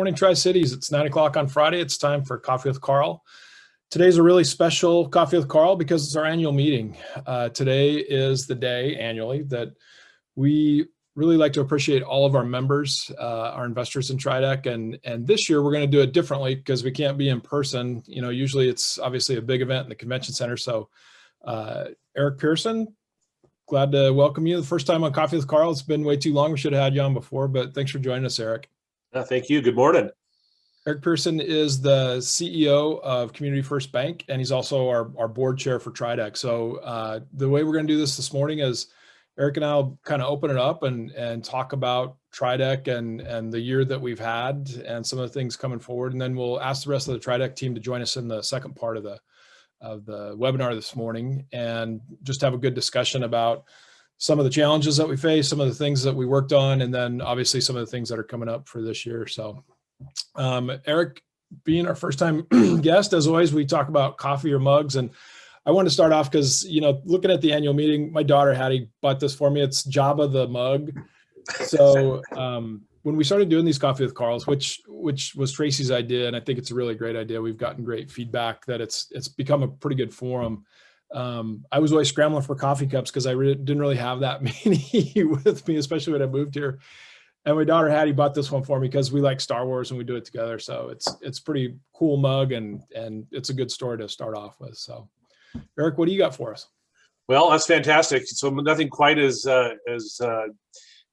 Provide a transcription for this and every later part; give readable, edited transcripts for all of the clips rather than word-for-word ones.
morning, Tri-Cities. It's 9 o'clock on Friday. It's time for Coffee with Karl. Today's a really special Coffee with Karl because it's our annual meeting. Today is the day annually that we really like to appreciate all of our members, our investors in TRIDEC. And this year we're going to do it differently because we can't be in person. You know, usually it's obviously a big event in the convention center. So Eric Pearson, glad to welcome you. The first time on Coffee with Karl. It's been way too long. We should have had you on before, but thanks for joining us, Eric. Thank you. Good morning. Eric Pearson is the CEO of Community First Bank, and he's also our board chair for TRIDEC. So the way we're going to do this morning is Eric and I will kind of open it up and talk about TRIDEC and the year that we've had and some of the things coming forward. And then we'll ask the rest of the TRIDEC team to join us in the second part of the webinar this morning and just have a good discussion about some of the challenges that we face, some of the things that we worked on, and then obviously some of the things that are coming up for this year. So Eric, being our first time guest, as always, we talk about coffee or mugs. And I want to start off because, you know, looking at the annual meeting, my daughter Hattie bought this for me. It's Jabba the mug. So when we started doing these Coffee with Karls, which was Traci's idea, and I think it's a really great idea. We've gotten great feedback that it's become a pretty good forum. I was always scrambling for coffee cups because I didn't really have that many with me, especially when I moved here. And my daughter Hattie bought this one for me because we like Star Wars and we do it together. So it's pretty cool mug and it's a good story to start off with. So Eric, what do you got for us? Well, that's fantastic. So nothing quite as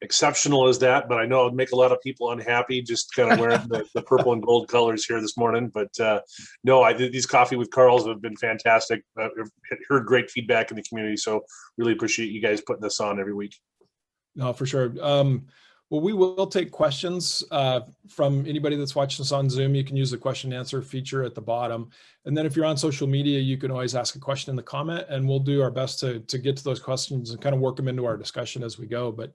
exceptional as that, but I know it'd make a lot of people unhappy just kind of wearing the purple and gold colors here this morning. But no, these Coffee with Karls have been fantastic. I've heard great feedback in the community. So really appreciate you guys putting this on every week. No, for sure. Well, we will take questions from anybody that's watching us on Zoom. You can use the question and answer feature at the bottom. And then if you're on social media, you can always ask a question in the comment and we'll do our best to get to those questions and kind of work them into our discussion as we go. But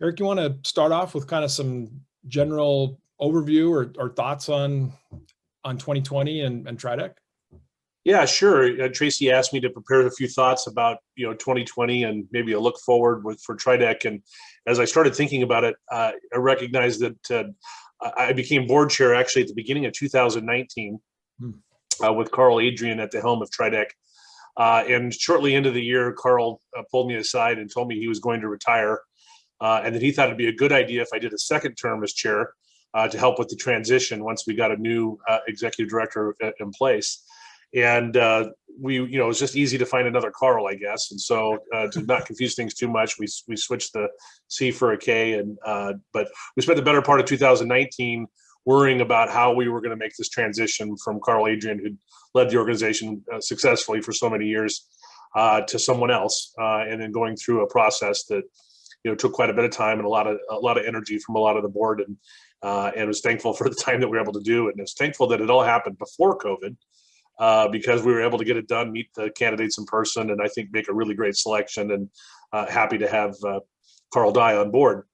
Eric, you want to start off with kind of some general overview or thoughts on 2020 and TRIDEC? Yeah, sure. Traci asked me to prepare a few thoughts about 2020 and maybe a look forward for TRIDEC. And as I started thinking about it, I recognized that I became board chair actually at the beginning of 2019 with Carl Adrian at the helm of TRIDEC. And shortly into the year, Carl pulled me aside and told me he was going to retire. And that he thought it'd be a good idea if I did a second term as chair to help with the transition once we got a new executive director in place. And it was just easy to find another Carl, I guess. And so to not confuse things too much, we switched the C for a K. But we spent the better part of 2019 worrying about how we were going to make this transition from Carl Adrian, who led the organization successfully for so many years, to someone else, and then going through a process that took quite a bit of time and a lot of energy from a lot of the board, and was thankful for the time that we were able to do it. And I was thankful that it all happened before COVID, because we were able to get it done, meet the candidates in person, and I think make a really great selection. And happy to have Karl Dye on board.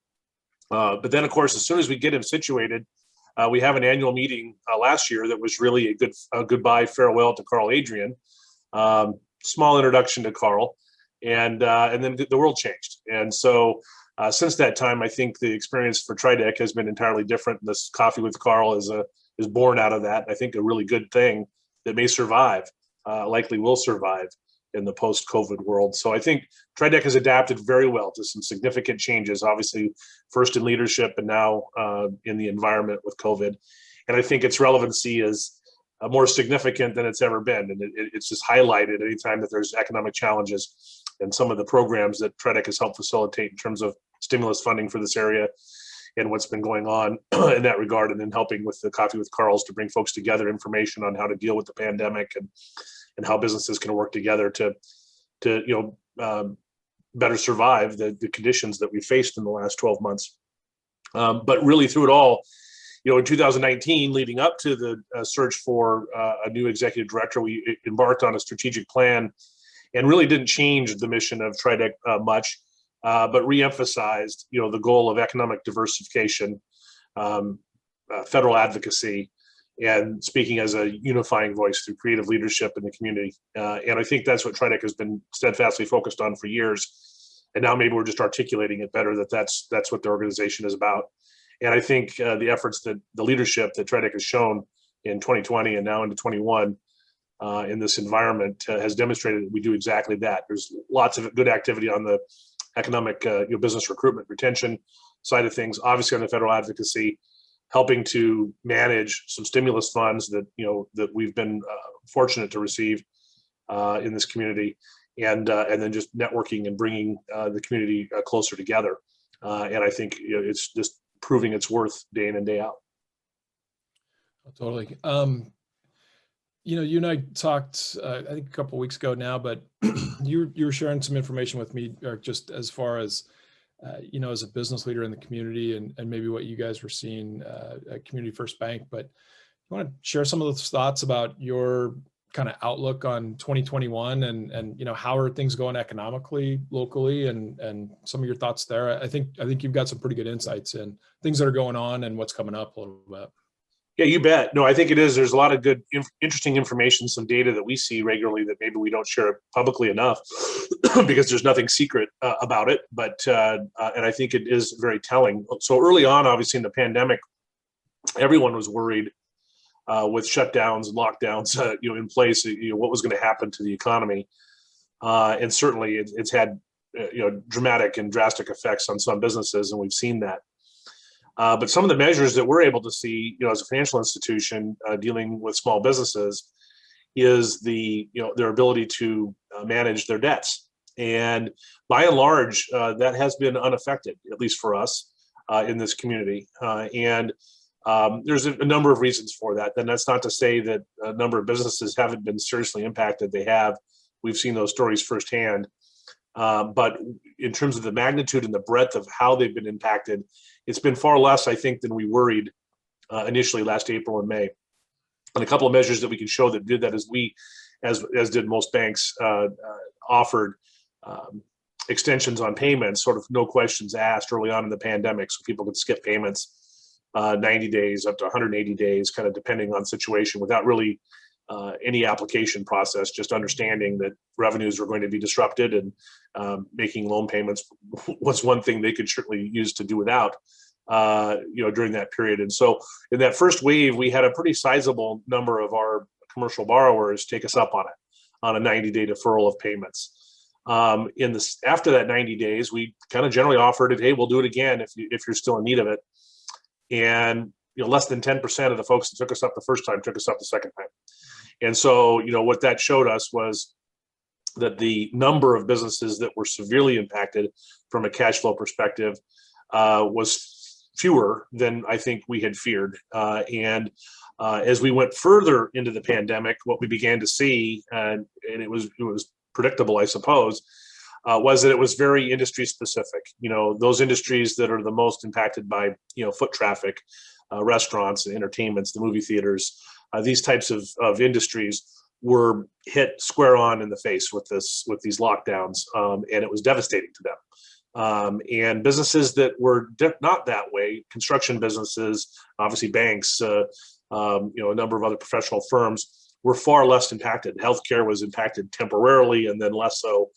But then, of course, as soon as we get him situated, we have an annual meeting last year that was really a goodbye farewell to Carl Adrian. Small introduction to Carl. And then the world changed. And so since that time, I think the experience for TRIDEC has been entirely different. This Coffee with Karl is born out of that. I think a really good thing that may survive, likely will survive in the post-COVID world. So I think TRIDEC has adapted very well to some significant changes, obviously first in leadership and now in the environment with COVID. And I think its relevancy is more significant than it's ever been. And it's just highlighted anytime that there's economic challenges. And some of the programs that TRIDEC has helped facilitate in terms of stimulus funding for this area and what's been going on in that regard, and then helping with the Coffee with Karls to bring folks together, information on how to deal with the pandemic and how businesses can work together to better survive the conditions that we faced in the last 12 months. But really through it all, in 2019, leading up to the search for a new executive director, we embarked on a strategic plan and really didn't change the mission of TRIDEC much, but reemphasized, the goal of economic diversification, federal advocacy, and speaking as a unifying voice through creative leadership in the community. And I think that's what TRIDEC has been steadfastly focused on for years. And now maybe we're just articulating it better, that's what the organization is about. And I think the efforts that the leadership that TRIDEC has shown in 2020 and now into 21 in this environment has demonstrated that we do exactly that. There's lots of good activity on the economic business recruitment retention side of things, obviously on the federal advocacy, helping to manage some stimulus funds that that we've been fortunate to receive in this community, and then just networking and bringing the community closer together. And I think it's just proving its worth day in and day out. Totally. You and I talked, I think a couple of weeks ago now, but you were sharing some information with me, Eric, just as far as, as a business leader in the community and maybe what you guys were seeing at Community First Bank. But you want to share some of those thoughts about your kind of outlook on 2021 and how are things going economically, locally, and some of your thoughts there. I think you've got some pretty good insights in things that are going on and what's coming up a little bit. Yeah, you bet. No, I think it is. There's a lot of good, interesting information, some data that we see regularly that maybe we don't share publicly enough because there's nothing secret about it. But and I think it is very telling. So early on, obviously in the pandemic, everyone was worried with shutdowns and lockdowns, in place. What was going to happen to the economy, and certainly it's had dramatic and drastic effects on some businesses, and we've seen that. But some of the measures that we're able to see, as a financial institution dealing with small businesses, is their ability to manage their debts. And by and large, that has been unaffected, at least for us in this community. And there's a number of reasons for that. And that's not to say that a number of businesses haven't been seriously impacted. They have. We've seen those stories firsthand. But in terms of the magnitude and the breadth of how they've been impacted, it's been far less, I think, than we worried initially last April and May. And a couple of measures that we can show that did that is as did most banks, offered extensions on payments, sort of no questions asked early on in the pandemic, so people could skip payments 90 days up to 180 days, kind of depending on situation, without really any application process, just understanding that revenues were going to be disrupted, and making loan payments was one thing they could certainly use to do without, during that period. And so in that first wave, we had a pretty sizable number of our commercial borrowers take us up on it, on a 90-day deferral of payments. After that 90 days, we kind of generally offered it, hey, we'll do it again if you're still in need of it. And less than 10% of the folks that took us up the first time took us up the second time. And so, what that showed us was that the number of businesses that were severely impacted from a cash flow perspective was fewer than I think we had feared. And as we went further into the pandemic, what we began to see, and it was predictable, I suppose, was that it was very industry specific. Those industries that are the most impacted by foot traffic, restaurants and entertainments, the movie theaters, these types of industries were hit square on in the face with these lockdowns, and it was devastating to them. And businesses that were not that way, construction businesses, obviously banks, a number of other professional firms, were far less impacted. Healthcare was impacted temporarily, and then less so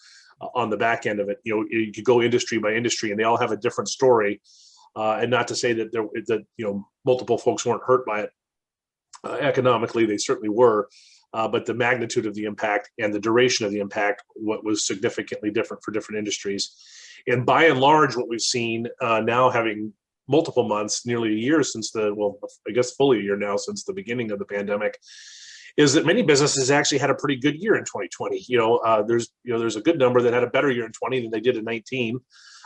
on the back end of it. You could go industry by industry, and they all have a different story. And not to say that multiple folks weren't hurt by it economically, they certainly were. But the magnitude of the impact and the duration of the impact was significantly different for different industries. And by and large, what we've seen now, having multiple months, nearly a year since fully a year now since the beginning of the pandemic, is that many businesses actually had a pretty good year in 2020. There's a good number that had a better year in 20 than they did in 19.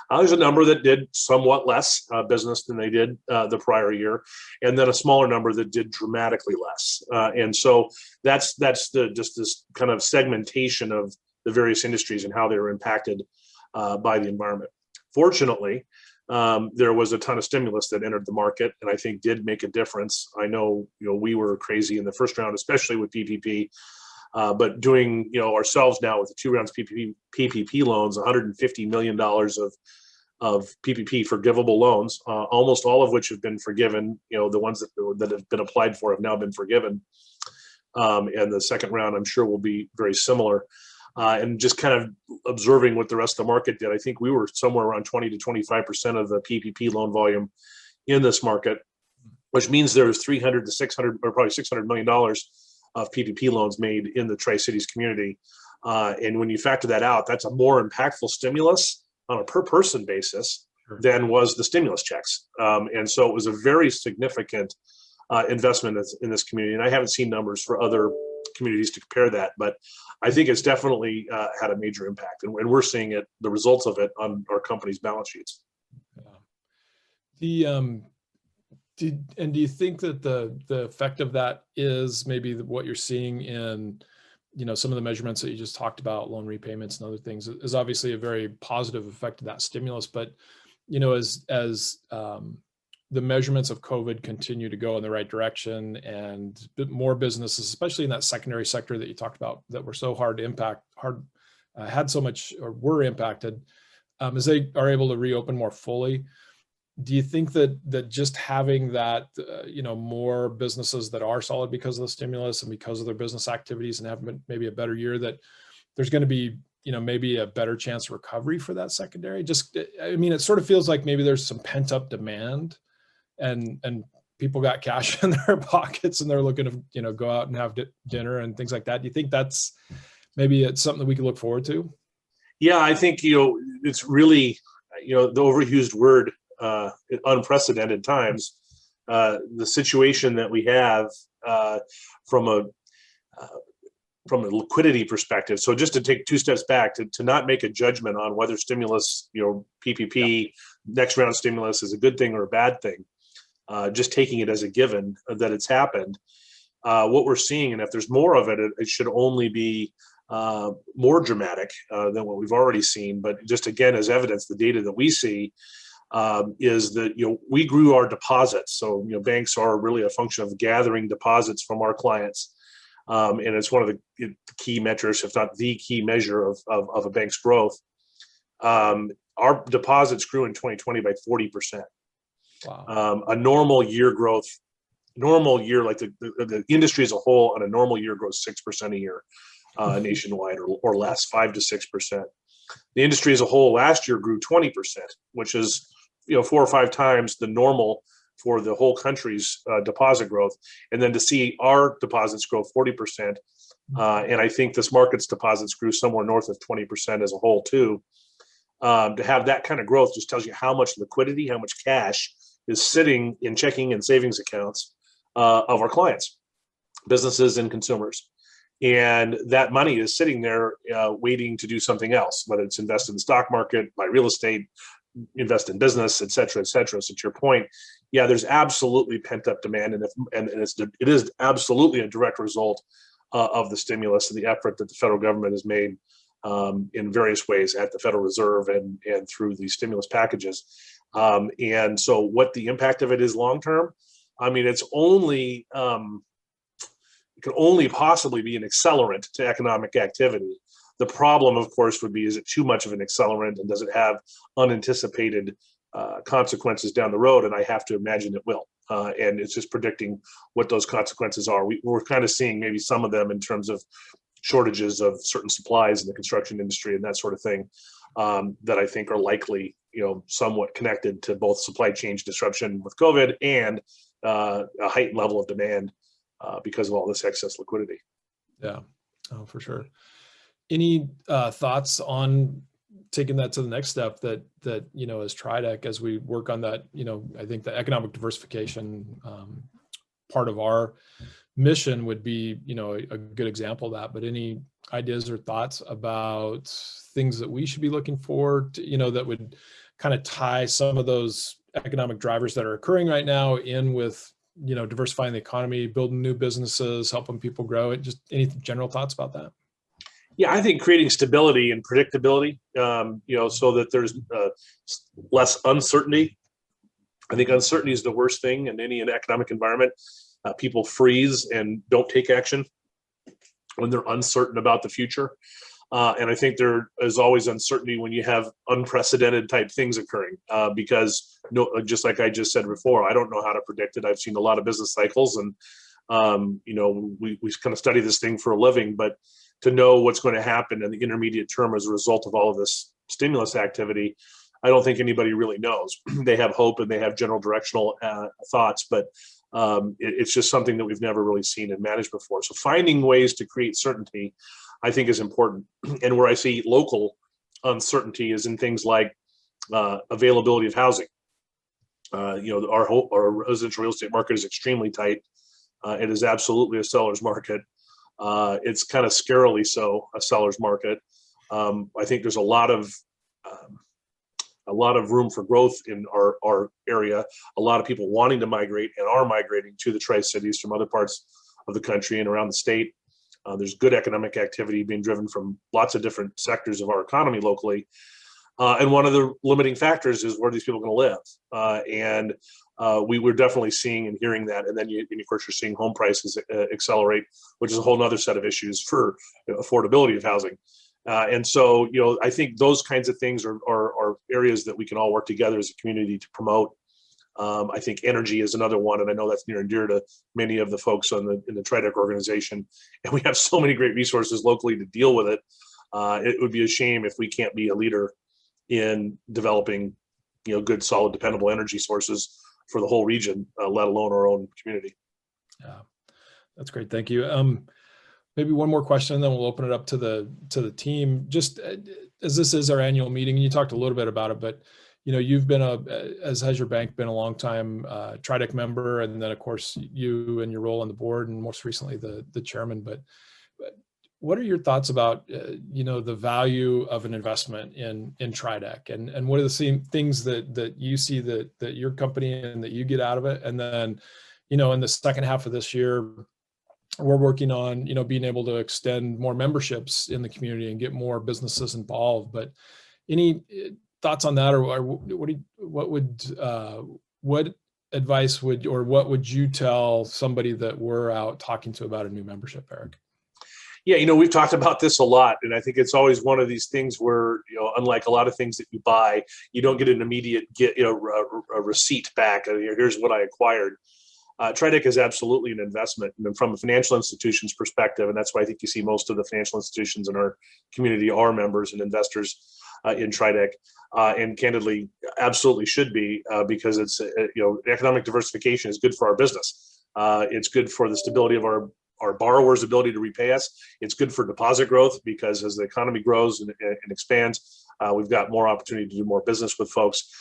There's a number that did somewhat less business than they did the prior year, and then a smaller number that did dramatically less. And so that's just this kind of segmentation of the various industries and how they were impacted by the environment. Fortunately, there was a ton of stimulus that entered the market, and I think did make a difference. I know, we were crazy in the first round, especially with PPP. But doing, ourselves now with the 2 rounds PPP loans, $150 million of PPP forgivable loans, almost all of which have been forgiven. The ones that have been applied for have now been forgiven. And the second round, I'm sure, will be very similar. And just kind of observing what the rest of the market did, I think we were somewhere around 20 to 25% of the PPP loan volume in this market, which means there's 300 to 600 or probably $600 million of PPP loans made in the Tri-Cities community. And when you factor that out, that's a more impactful stimulus on a per person basis than was the stimulus checks. And so it was a very significant investment in this community. And I haven't seen numbers for other communities to compare that, but I think it's definitely had a major impact. And we're seeing it, the results of it on our company's balance sheets. Do you think that the effect of that is maybe what you're seeing in, some of the measurements that you just talked about, loan repayments and other things, is obviously a very positive effect of that stimulus, but as the measurements of COVID continue to go in the right direction and more businesses, especially in that secondary sector that you talked about, that were so hard to impact, had so much or were impacted, as they are able to reopen more fully, do you think that just having that, more businesses that are solid because of the stimulus and because of their business activities and have maybe a better year, that there's going to be, maybe a better chance of recovery for that secondary? It sort of feels like maybe there's some pent up demand and people got cash in their pockets and they're looking to, go out and have dinner and things like that. Do you think that's it's something that we can look forward to? Yeah, I think, it's really, the overused word, unprecedented times, the situation that we have from a liquidity perspective. So just to take two steps back, to not make a judgment on whether stimulus, PPP, next round stimulus is a good thing or a bad thing, just taking it as a given that it's happened. What we're seeing, and if there's more of it, it should only be more dramatic than what we've already seen. But just again, as evidence, the data that we see is that we grew our deposits. So banks are really a function of gathering deposits from our clients, and it's one of the key metrics, if not the key measure of a bank's growth. Our deposits grew in 2020 by 40%. Wow. A normal year growth, like the industry as a whole, on a normal year grows 6% a year nationwide, or less, 5 to 6%. The industry as a whole last year grew 20%, which is 4 or 5 times the normal for the whole country's deposit growth. And then to see our deposits grow 40%, and I think this market's deposits grew somewhere north of 20% as a whole too. To have that kind of growth just tells you how much liquidity, how much cash is sitting in checking and savings accounts of our clients, businesses and consumers. And that money is sitting there waiting to do something else, whether it's invest in the stock market, buy real estate, invest in business, et cetera, et cetera. So to your point, yeah, there's absolutely pent up demand, and it is absolutely a direct result of the stimulus and the effort that the federal government has made in various ways at the Federal Reserve and through the stimulus packages. And so what the impact of it is long term, it's only it can only possibly be an accelerant to economic activity. The problem, of course, would be, is it too much of an accelerant, and does it have unanticipated consequences down the road? And I have to imagine it will. And it's just predicting what those consequences are. We're kind of seeing maybe some of them in terms of shortages of certain supplies in the construction industry and that sort of thing, that I think are likely, somewhat connected to both supply chain disruption with COVID and a heightened level of demand because of all this excess liquidity. Yeah, oh, for sure. Any thoughts on taking that to the next step that as TRIDEC, as we work on that, I think the economic diversification part of our mission would be, a good example of that. But any ideas or thoughts about things that we should be looking for to, that would kind of tie some of those economic drivers that are occurring right now in with, diversifying the economy, building new businesses, helping people grow it? Just any general thoughts about that? Yeah, I think creating stability and predictability, so that there's less uncertainty. I think uncertainty is the worst thing in any economic environment. People freeze and don't take action when they're uncertain about the future. And I think there is always uncertainty when you have unprecedented type things occurring, because just like I just said before, I don't know how to predict it. I've seen a lot of business cycles, and we kind of study this thing for a living, but to know what's going to happen in the intermediate term as a result of all of this stimulus activity, I don't think anybody really knows. They have hope and they have general directional thoughts, but it's just something that we've never really seen and managed before. So finding ways to create certainty, I think, is important. And where I see local uncertainty is in things like availability of housing. Our residential real estate market is extremely tight. It is absolutely a seller's market. It's kind of scarily so a seller's market. I think there's a lot of room for growth in our area. A lot of people wanting to migrate and are migrating to the Tri-Cities from other parts of the country and around the state. There's good economic activity being driven from lots of different sectors of our economy locally. And one of the limiting factors is where these people are going to live. We were definitely seeing and hearing that. And then, of course, you're seeing home prices accelerate, which is a whole nother set of issues for affordability of housing. And so, I think those kinds of things are areas that we can all work together as a community to promote. I think energy is another one, and I know that's near and dear to many of the folks in the TRIDEC organization. And we have so many great resources locally to deal with it. It would be a shame if we can't be a leader in developing, good, solid, dependable energy sources for the whole region, let alone our own community. Yeah, that's great. Thank you. Maybe one more question, and then we'll open it up to the team. Just as this is our annual meeting, and you talked a little bit about it, but you've been as has your bank been a long time TRIDEC member, and then of course you and your role on the board, and most recently the chairman. But what are your thoughts about the value of an investment in TRIDEC, and what are the things that you see that your company and that you get out of it? And then in the second half of this year, we're working on being able to extend more memberships in the community and get more businesses involved. But any thoughts on that, or what advice what would you tell somebody that we're out talking to about a new membership, Eric? Yeah, we've talked about this a lot, and I think it's always one of these things where, unlike a lot of things that you buy, you don't get an immediate a receipt back. Here's what I acquired. TRIDEC is absolutely an investment, and from a financial institution's perspective, and that's why I think you see most of the financial institutions in our community are members and investors in TRIDEC, and candidly, absolutely should be, because it's economic diversification is good for our business. It's good for the stability of our borrowers' ability to repay us. It's good for deposit growth, because as the economy grows and expands, we've got more opportunity to do more business with folks.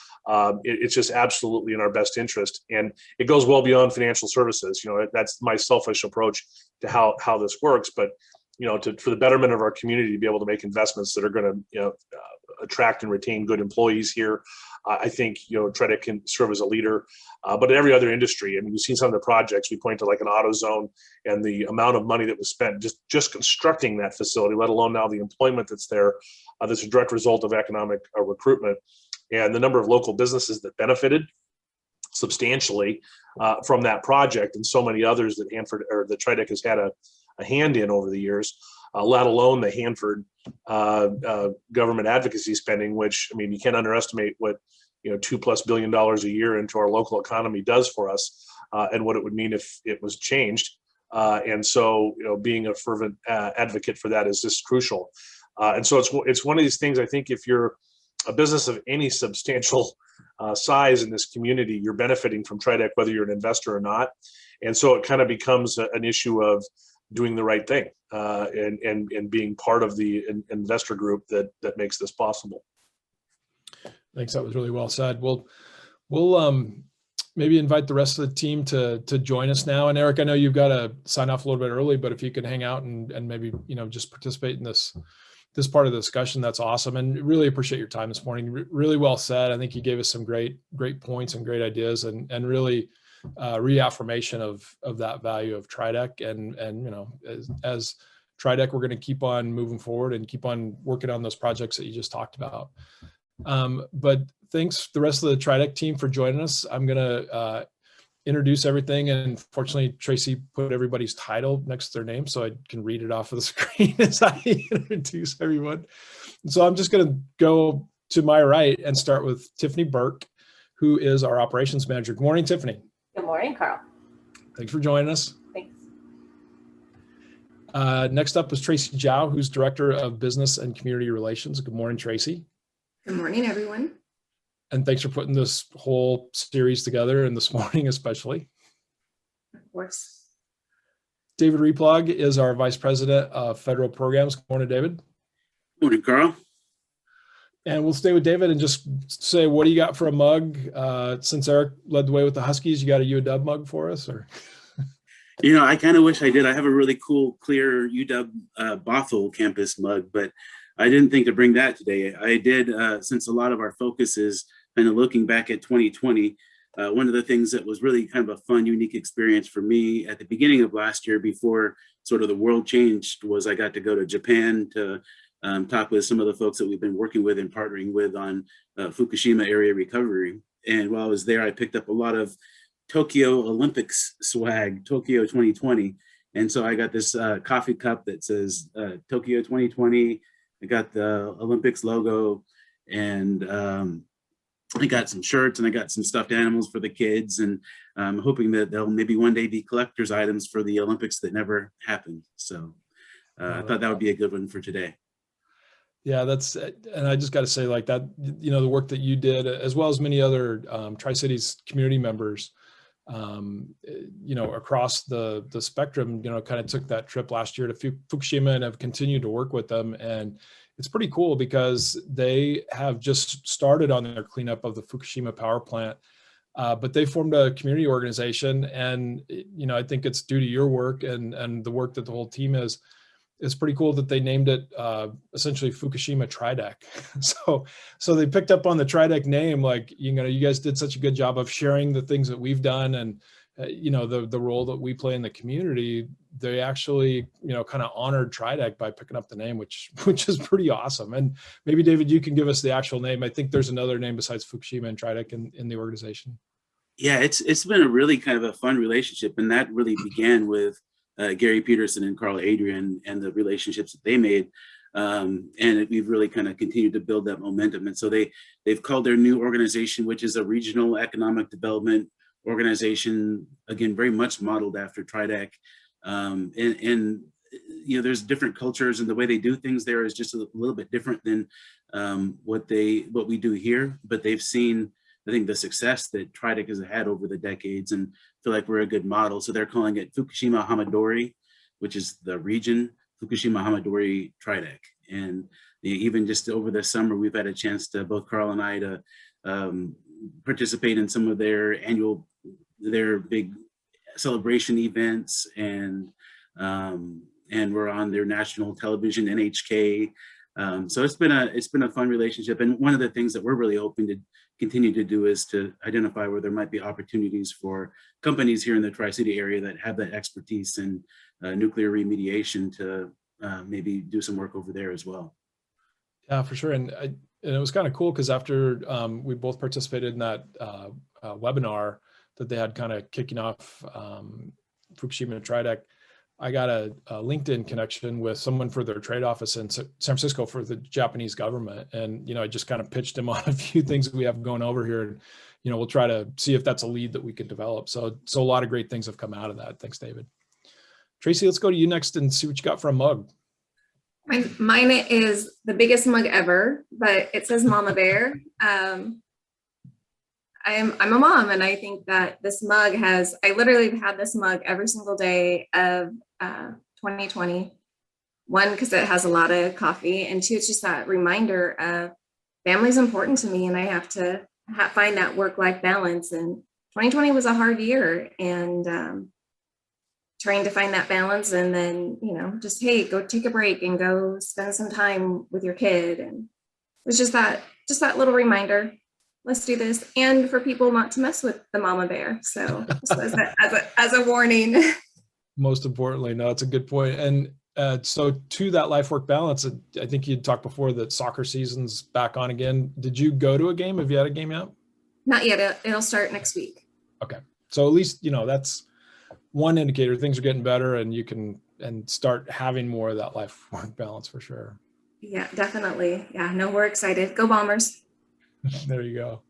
It's just absolutely in our best interest, and it goes well beyond financial services. That's my selfish approach to how this works. But for the betterment of our community, to be able to make investments that are going to attract and retain good employees here, I think TRIDEC can serve as a leader. But in every other industry, I mean, we've seen some of the projects. We point to like an AutoZone and the amount of money that was spent just constructing that facility, let alone now the employment that's there. That's a direct result of economic recruitment, and the number of local businesses that benefited substantially from that project, and so many others that TRIDEC has had a hand in over the years, let alone the Hanford government advocacy spending, which, I mean, you can't underestimate what $2+ billion a year into our local economy does for us, and what it would mean if it was changed. And so, being a fervent advocate for that is just crucial. And so it's one of these things. I think if you're a business of any substantial size in this community, you're benefiting from TRIDEC, whether you're an investor or not. And so it kind of becomes an issue of doing the right thing, and being part of the investor group that makes this possible. Thanks. That was really well said. We'll maybe invite the rest of the team to join us now. And Eric, I know you've got to sign off a little bit early, but if you can hang out and maybe just participate in this part of the discussion, that's awesome. And really appreciate your time this morning. Really well said. I think you gave us some great points and great ideas, and really reaffirmation of that value of TRIDEC. And as TRIDEC, we're going to keep on moving forward and keep on working on those projects that you just talked about. But thanks the rest of the TRIDEC team for joining us. I'm going to introduce everything, and fortunately Traci put everybody's title next to their name so I can read it off of the screen as I introduce everyone. So I'm just going to go to my right and start with Tiffany Burke, who is our operations manager. Good morning, Tiffany. Good morning, Carl. Thanks for joining us. Thanks. Next up was Traci Zhao, who's director of business and community relations. Good morning, Traci. Good morning, everyone. And thanks for putting this whole series together and this morning especially. Of course. David Reeploeg is our Vice President of Federal Programs. Good morning, David. Morning, Carl. And we'll stay with David and just say, what do you got for a mug? Since Eric led the way with the Huskies, you got a UW mug for us? Or? You know, I kind of wish I did. I have a really cool, clear UW Bothell campus mug, but I didn't think to bring that today. I did, since a lot of our focus is kind of looking back at 2020. One of the things that was really kind of a fun, unique experience for me at the beginning of last year before sort of the world changed was I got to go to Japan to talk with some of the folks that we've been working with and partnering with on Fukushima area recovery. And while I was there, I picked up a lot of Tokyo Olympics swag, Tokyo 2020. And so I got this coffee cup that says Tokyo 2020. I got the Olympics logo, and I got some shirts, and I got some stuffed animals for the kids. And I'm hoping that they'll maybe one day be collector's items for the Olympics that never happened. So I thought that would be a good one for today. Yeah, and I just got to say, like that, you know, the work that you did, as well as many other Tri-Cities community members, you know, across the spectrum, you know, kind of took that trip last year to Fukushima and have continued to work with them. And it's pretty cool because they have just started on their cleanup of the Fukushima power plant, but they formed a community organization. And, you know, I think it's due to your work and the work that the whole team is. It's pretty cool that they named it essentially Fukushima TRIDEC. So they picked up on the TRIDEC name, like, you know, you guys did such a good job of sharing the things that we've done and, you know, the role that we play in the community. They actually, you know, kind of honored TRIDEC by picking up the name, which is pretty awesome. And maybe David, you can give us the actual name. I think there's another name besides Fukushima and TRIDEC in the organization. Yeah, it's been a really kind of a fun relationship, and that really began with Gary Peterson and Carl Adrian and the relationships that they made. And we've really kind of continued to build that momentum. And so they've called their new organization, which is a regional economic development organization, again, very much modeled after TRIDEC. And you know, there's different cultures, and the way they do things there is just a little bit different than what we do here. But they've seen, I think, the success that TRIDEC has had over the decades, and feel like we're a good model. So they're calling it Fukushima Hamadori, which is the region, Fukushima Hamadori TRIDEC. And even just over the summer, we've had a chance to, both Carl and I, to participate in some of their big celebration events, and we're on their national television, NHK. So it's been a fun relationship. And one of the things that we're really hoping to continue to do is to identify where there might be opportunities for companies here in the Tri-City area that have that expertise in nuclear remediation to maybe do some work over there as well. Yeah, for sure. And it was kind of cool because after we both participated in that webinar that they had kind of kicking off Fukushima and TRIDEC, I got a LinkedIn connection with someone for their trade office in San Francisco for the Japanese government. And, you know, I just kind of pitched him on a few things that we have going over here. And, you know, we'll try to see if that's a lead that we could develop. So a lot of great things have come out of that. Thanks, David. Traci, let's go to you next and see what you got for a mug. Mine is the biggest mug ever, but it says Mama Bear. I'm a mom, and I think that this mug I literally have had this mug every single day of 2020. One, because it has a lot of coffee, and two, it's just that reminder of family's important to me, and I have to find that work-life balance. And 2020 was a hard year, and trying to find that balance, and then, you know, just, hey, go take a break and go spend some time with your kid. And it was just that little reminder. Let's do this, and for people not to mess with the mama bear. So as a warning. Most importantly, no, it's a good point. And so to that life work balance, I think you'd talked before that soccer season's back on again. Did you go to a game? Have you had a game yet? Not yet. It'll start next week. Okay, so at least, you know, that's one indicator things are getting better, and you can start having more of that life work balance for sure. Yeah, definitely. Yeah, no, we're excited. Go Bombers. There you go.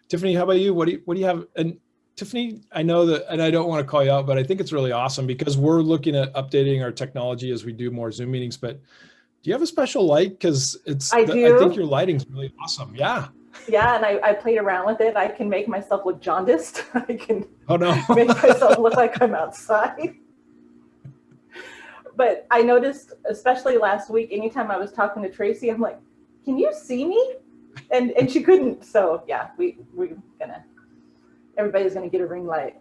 Tiffany, how about you? What do you have? And Tiffany, I know that, and I don't want to call you out, but I think it's really awesome because we're looking at updating our technology as we do more Zoom meetings. But do you have a special light? Because I think your lighting's really awesome. Yeah. Yeah, and I played around with it. I can make myself look jaundiced. I can Oh no. make myself look like I'm outside. But I noticed, especially last week, anytime I was talking to Traci, I'm like, can you see me? And she couldn't. So yeah, everybody's gonna get a ring light.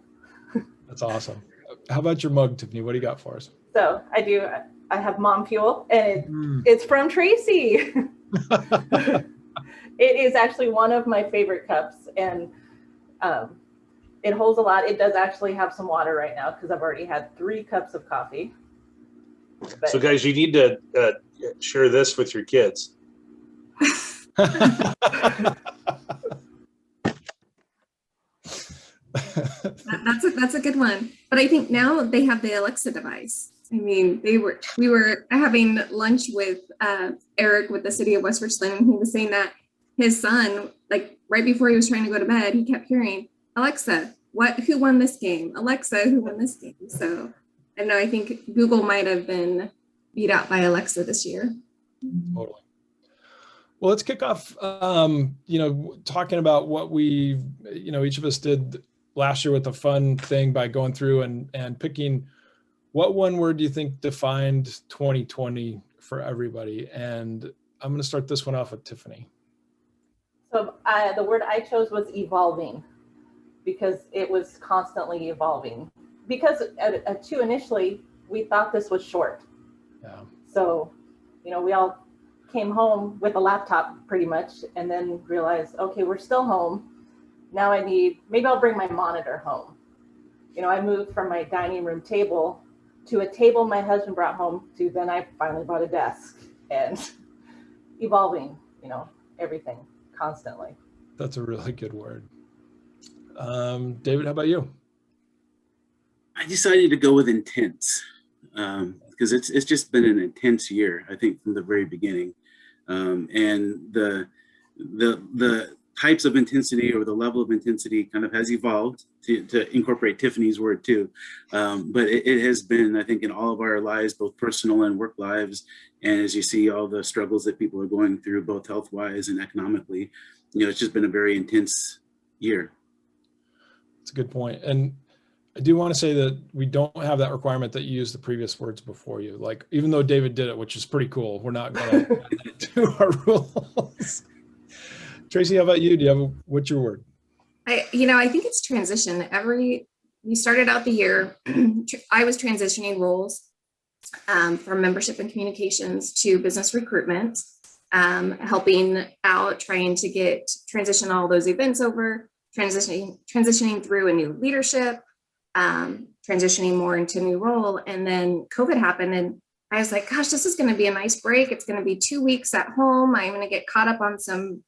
That's awesome. How about your mug, Tiffany? What do you got for us? So I have Mom Fuel, and it's from Traci. It is actually one of my favorite cups, and it holds a lot. It does actually have some water right now because I've already had 3 cups of coffee. But So guys, you need to share this with your kids. That's a good one. But I think now they have the Alexa device. I mean, we were having lunch with Eric with the city of West Richland, and he was saying that his son, like right before he was trying to go to bed, he kept hearing, Alexa, who won this game? Alexa, who won this game? So I don't know, I think Google might have been beat out by Alexa this year. Totally. Well, let's kick off, talking about what we, each of us did last year with the fun thing by going through and picking what one word do you think defined 2020 for everybody? And I'm going to start this one off with Tiffany. So the word I chose was evolving, because it was constantly evolving. Because at 2 initially, we thought this was short. Yeah. So, we all came home with a laptop pretty much, and then realized, okay, we're still home. Now maybe I'll bring my monitor home. I moved from my dining room table to a table my husband brought home to, then I finally bought a desk, and evolving, everything constantly. That's a really good word. David, how about you? I decided to go with intense, because it's just been an intense year, I think, from the very beginning. And the types of intensity, or the level of intensity, kind of has evolved to incorporate Tiffany's word too. But it has been, I think, in all of our lives, both personal and work lives. And as you see all the struggles that people are going through, both health-wise and economically, it's just been a very intense year. That's a good point. And I do want to say that we don't have that requirement that you use the previous words before you. Like, even though David did it, which is pretty cool, we're not going to add that to our rules. Traci, how about you? What's your word? I think it's transition. We started out the year, I was transitioning roles from membership and communications to business recruitment, helping out, trying to transition all those events over, transitioning through a new leadership, transitioning more into a new role. And then COVID happened, and I was like, gosh, this is going to be a nice break. It's going to be 2 weeks at home. I'm going to get caught up on some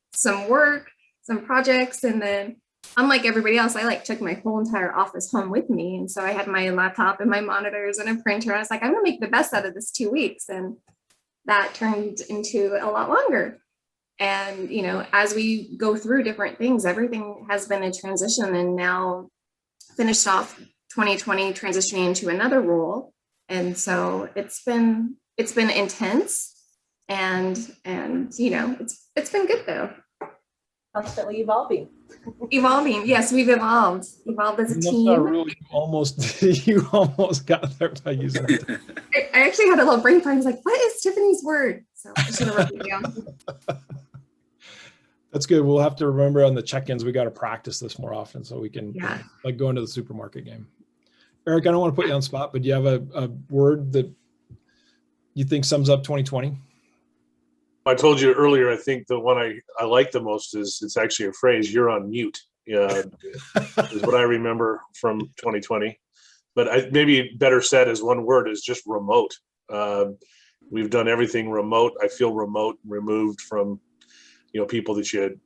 work, some projects. And then, unlike everybody else, I took my whole entire office home with me. And so I had my laptop and my monitors and a printer. I was like, I'm going to make the best out of this 2 weeks. And that turned into a lot longer. And, as we go through different things, everything has been a transition, and now finished off 2020 transitioning into another role. And so it's been intense, and it's been good though. Constantly evolving. Yes, we've evolved as a team. Really you almost got there by using it. I actually had a little brain fart. I was like, what is Tiffany's word? So I should have wrote it down. That's good. We'll have to remember on the check-ins, we got to practice this more often so we can go into the supermarket game. Eric, I don't want to put you on the spot, but do you have a word that you think sums up 2020? I told you earlier, I think the one I like the most it's actually a phrase, you're on mute, is what I remember from 2020. But maybe better said as one word is just remote. We've done everything remote. I feel remote, removed from people that you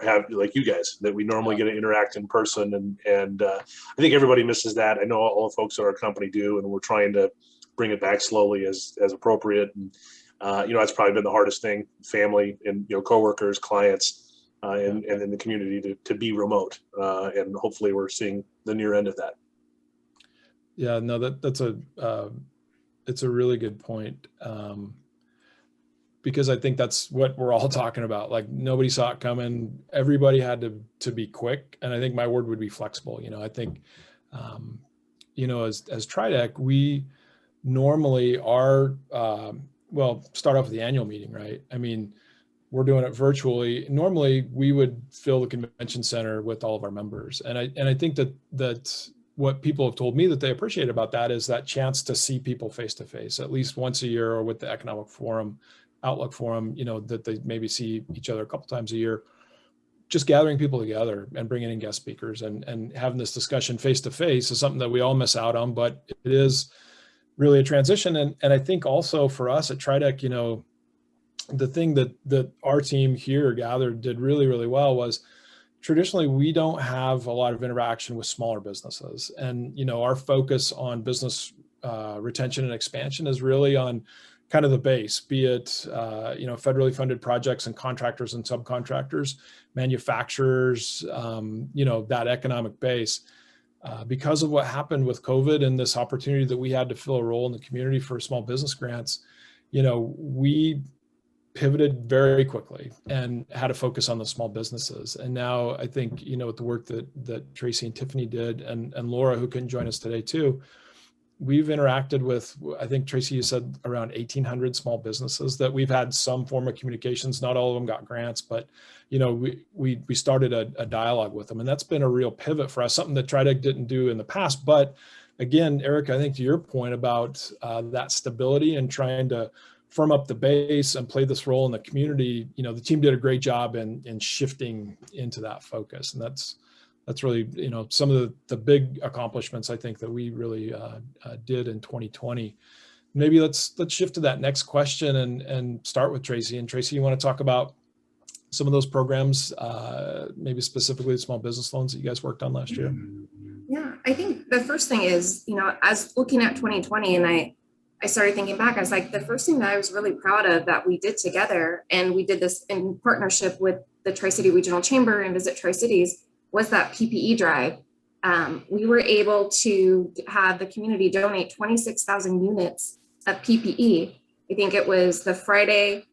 have, like you guys, that we normally get to interact in person. And I think everybody misses that. I know all the folks at our company do, and we're trying to bring it back slowly as appropriate. And, that's probably been the hardest thing, family and, coworkers, clients, and in the community to be remote. And hopefully we're seeing the near end of that. Yeah, no, it's a really good point. because I think that's what we're all talking about. Like nobody saw it coming. Everybody had to be quick. And I think my word would be flexible. I think, as TRIDEC, we normally are, start off with the annual meeting, right? I mean, we're doing it virtually. Normally we would fill the convention center with all of our members. And I think that what people have told me that they appreciate about that is that chance to see people face to face at least once a year, or with the economic forum, Outlook forum, that they maybe see each other a couple times a year. Just gathering people together and bringing in guest speakers and having this discussion face to face is something that we all miss out on, but it is really a transition. And I think also for us at TRIDEC, the thing that our team here did really, really well was, traditionally, we don't have a lot of interaction with smaller businesses. And, our focus on business retention and expansion is really on kind of the base, be it, federally funded projects and contractors and subcontractors, manufacturers, that economic base. Because of what happened with COVID and this opportunity that we had to fill a role in the community for small business grants, we pivoted very quickly and had to focus on the small businesses. And now I think, with the work that Traci and Tiffany did, and Laura, who couldn't join us today too, we've interacted with, I think Traci, you said around 1,800 small businesses that we've had some form of communications. Not all of them got grants, but we started a dialogue with them, and that's been a real pivot for us, something that TRIDEC didn't do in the past. But again, Eric, I think to your point about that stability and trying to firm up the base and play this role in the community, the team did a great job in shifting into that focus. And that's really, some of the big accomplishments I think that we really did in 2020. Maybe let's shift to that next question and start with Traci. And Traci, you want to talk about some of those programs, maybe specifically the small business loans that you guys worked on last year? Yeah, I think the first thing is, as looking at 2020, and I started thinking back, I was like, the first thing that I was really proud of that we did together, and we did this in partnership with the Tri-City Regional Chamber and Visit Tri-Cities, was that PPE drive. We were able to have the community donate 26,000 units of PPE. I think it was the Friday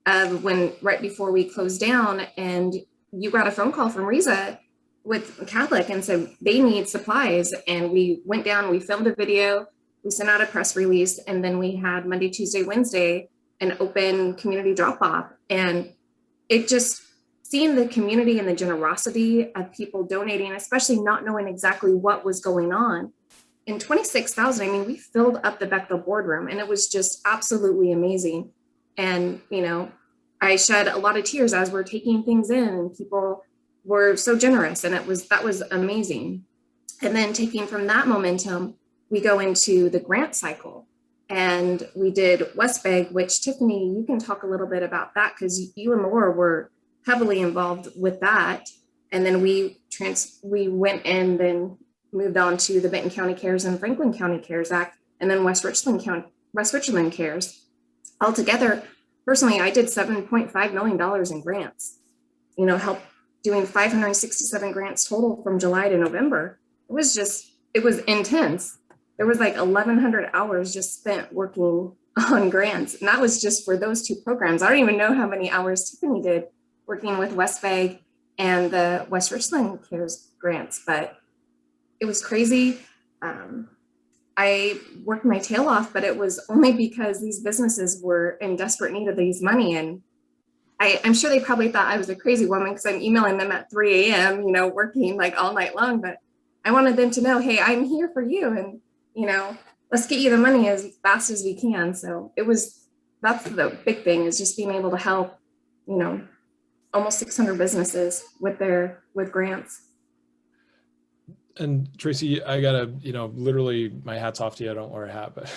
of right before we closed down, and you got a phone call from Riza with Catholic and said they need supplies. And we went down, we filmed a video, we sent out a press release, and then we had Monday, Tuesday, Wednesday, an open community drop off. And it just, seeing the community and the generosity of people donating, especially not knowing exactly what was going on. In 26,000, I mean, we filled up the Bechtel boardroom, and it was just absolutely amazing. And, I shed a lot of tears as we're taking things in, and people were so generous, and that was amazing. And then taking from that momentum, we go into the grant cycle, and we did Westbeg, which Tiffany, you can talk a little bit about that, because you and Laura were heavily involved with that. And then we went and then moved on to the Benton County CARES and Franklin County CARES Act, and then West Richland CARES. Altogether, personally, I did $7.5 million in grants, help doing 567 grants total from July to November. It was intense. There was like 1,100 hours just spent working on grants. And that was just for those two programs. I don't even know how many hours Tiffany did working with Westbeg and the West Richland CARES grants, but it was crazy. I worked my tail off, but it was only because these businesses were in desperate need of these money. And I'm sure they probably thought I was a crazy woman because I'm emailing them at 3 a.m., working like all night long, but I wanted them to know, hey, I'm here for you. And, let's get you the money as fast as we can. So that's the big thing, is just being able to help, almost 600 businesses with grants. And Traci, I gotta, literally my hat's off to you. I don't wear a hat, but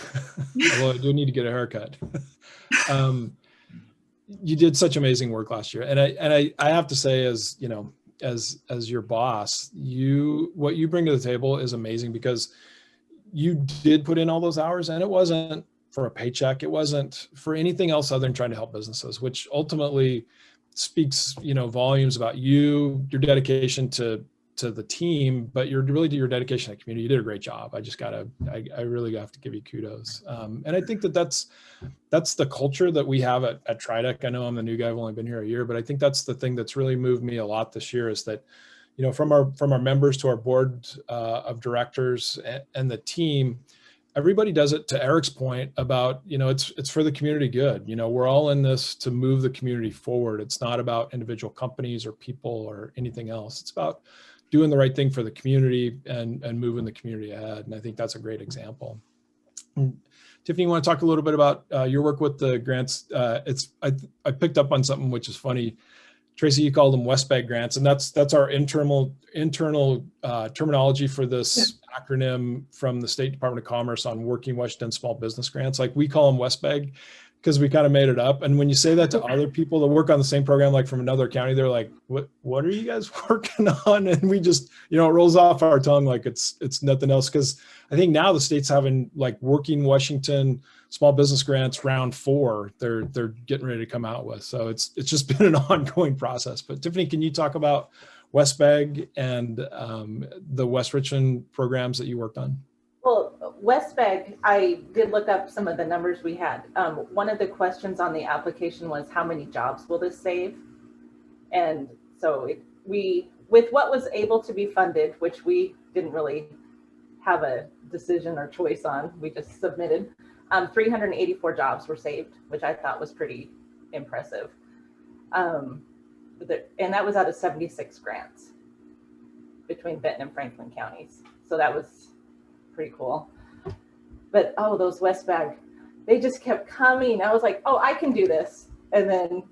well, I do need to get a haircut. You did such amazing work last year. And I have to say, as your boss, what you bring to the table is amazing, because you did put in all those hours, and it wasn't for a paycheck. It wasn't for anything else other than trying to help businesses, which ultimately speaks, volumes about your dedication to to the team, but your dedication to the community. You did a great job. I really have to give you kudos. And I think that's the culture that we have at TRIDEC. I know I'm the new guy. I've only been here a year, but I think that's the thing that's really moved me a lot this year is that, from our members to our board of directors and the team, everybody does it, to Eric's point about, it's for the community good. We're all in this to move the community forward. It's not about individual companies or people or anything else. It's about doing the right thing for the community and moving the community ahead. And I think that's a great example. Tiffany, you want to talk a little bit about your work with the grants? I picked up on something which is funny. Traci, you called them Westbag grants, and that's our internal terminology for this acronym from the State Department of Commerce on working Washington small business grants. Like, we call them Westbag because we kind of made it up. And when you say that to other people that work on the same program, like from another county, they're like, what are you guys working on? And we just, it rolls off our tongue like it's nothing else. Because I think now the state's having like working Washington small business grants round 4, they're getting ready to come out with. So it's just been an ongoing process. But Tiffany, can you talk about Westbag and the West Richmond programs that you worked on? Well, Westbag, I did look up some of the numbers we had. One of the questions on the application was, how many jobs will this save? And so with what was able to be funded, which we didn't really have a decision or choice on, we just submitted, 384 jobs were saved, which I thought was pretty impressive. And that was out of 76 grants between Benton and Franklin counties. So that was pretty cool. But those Westbag, they just kept coming. I was like, I can do this. And then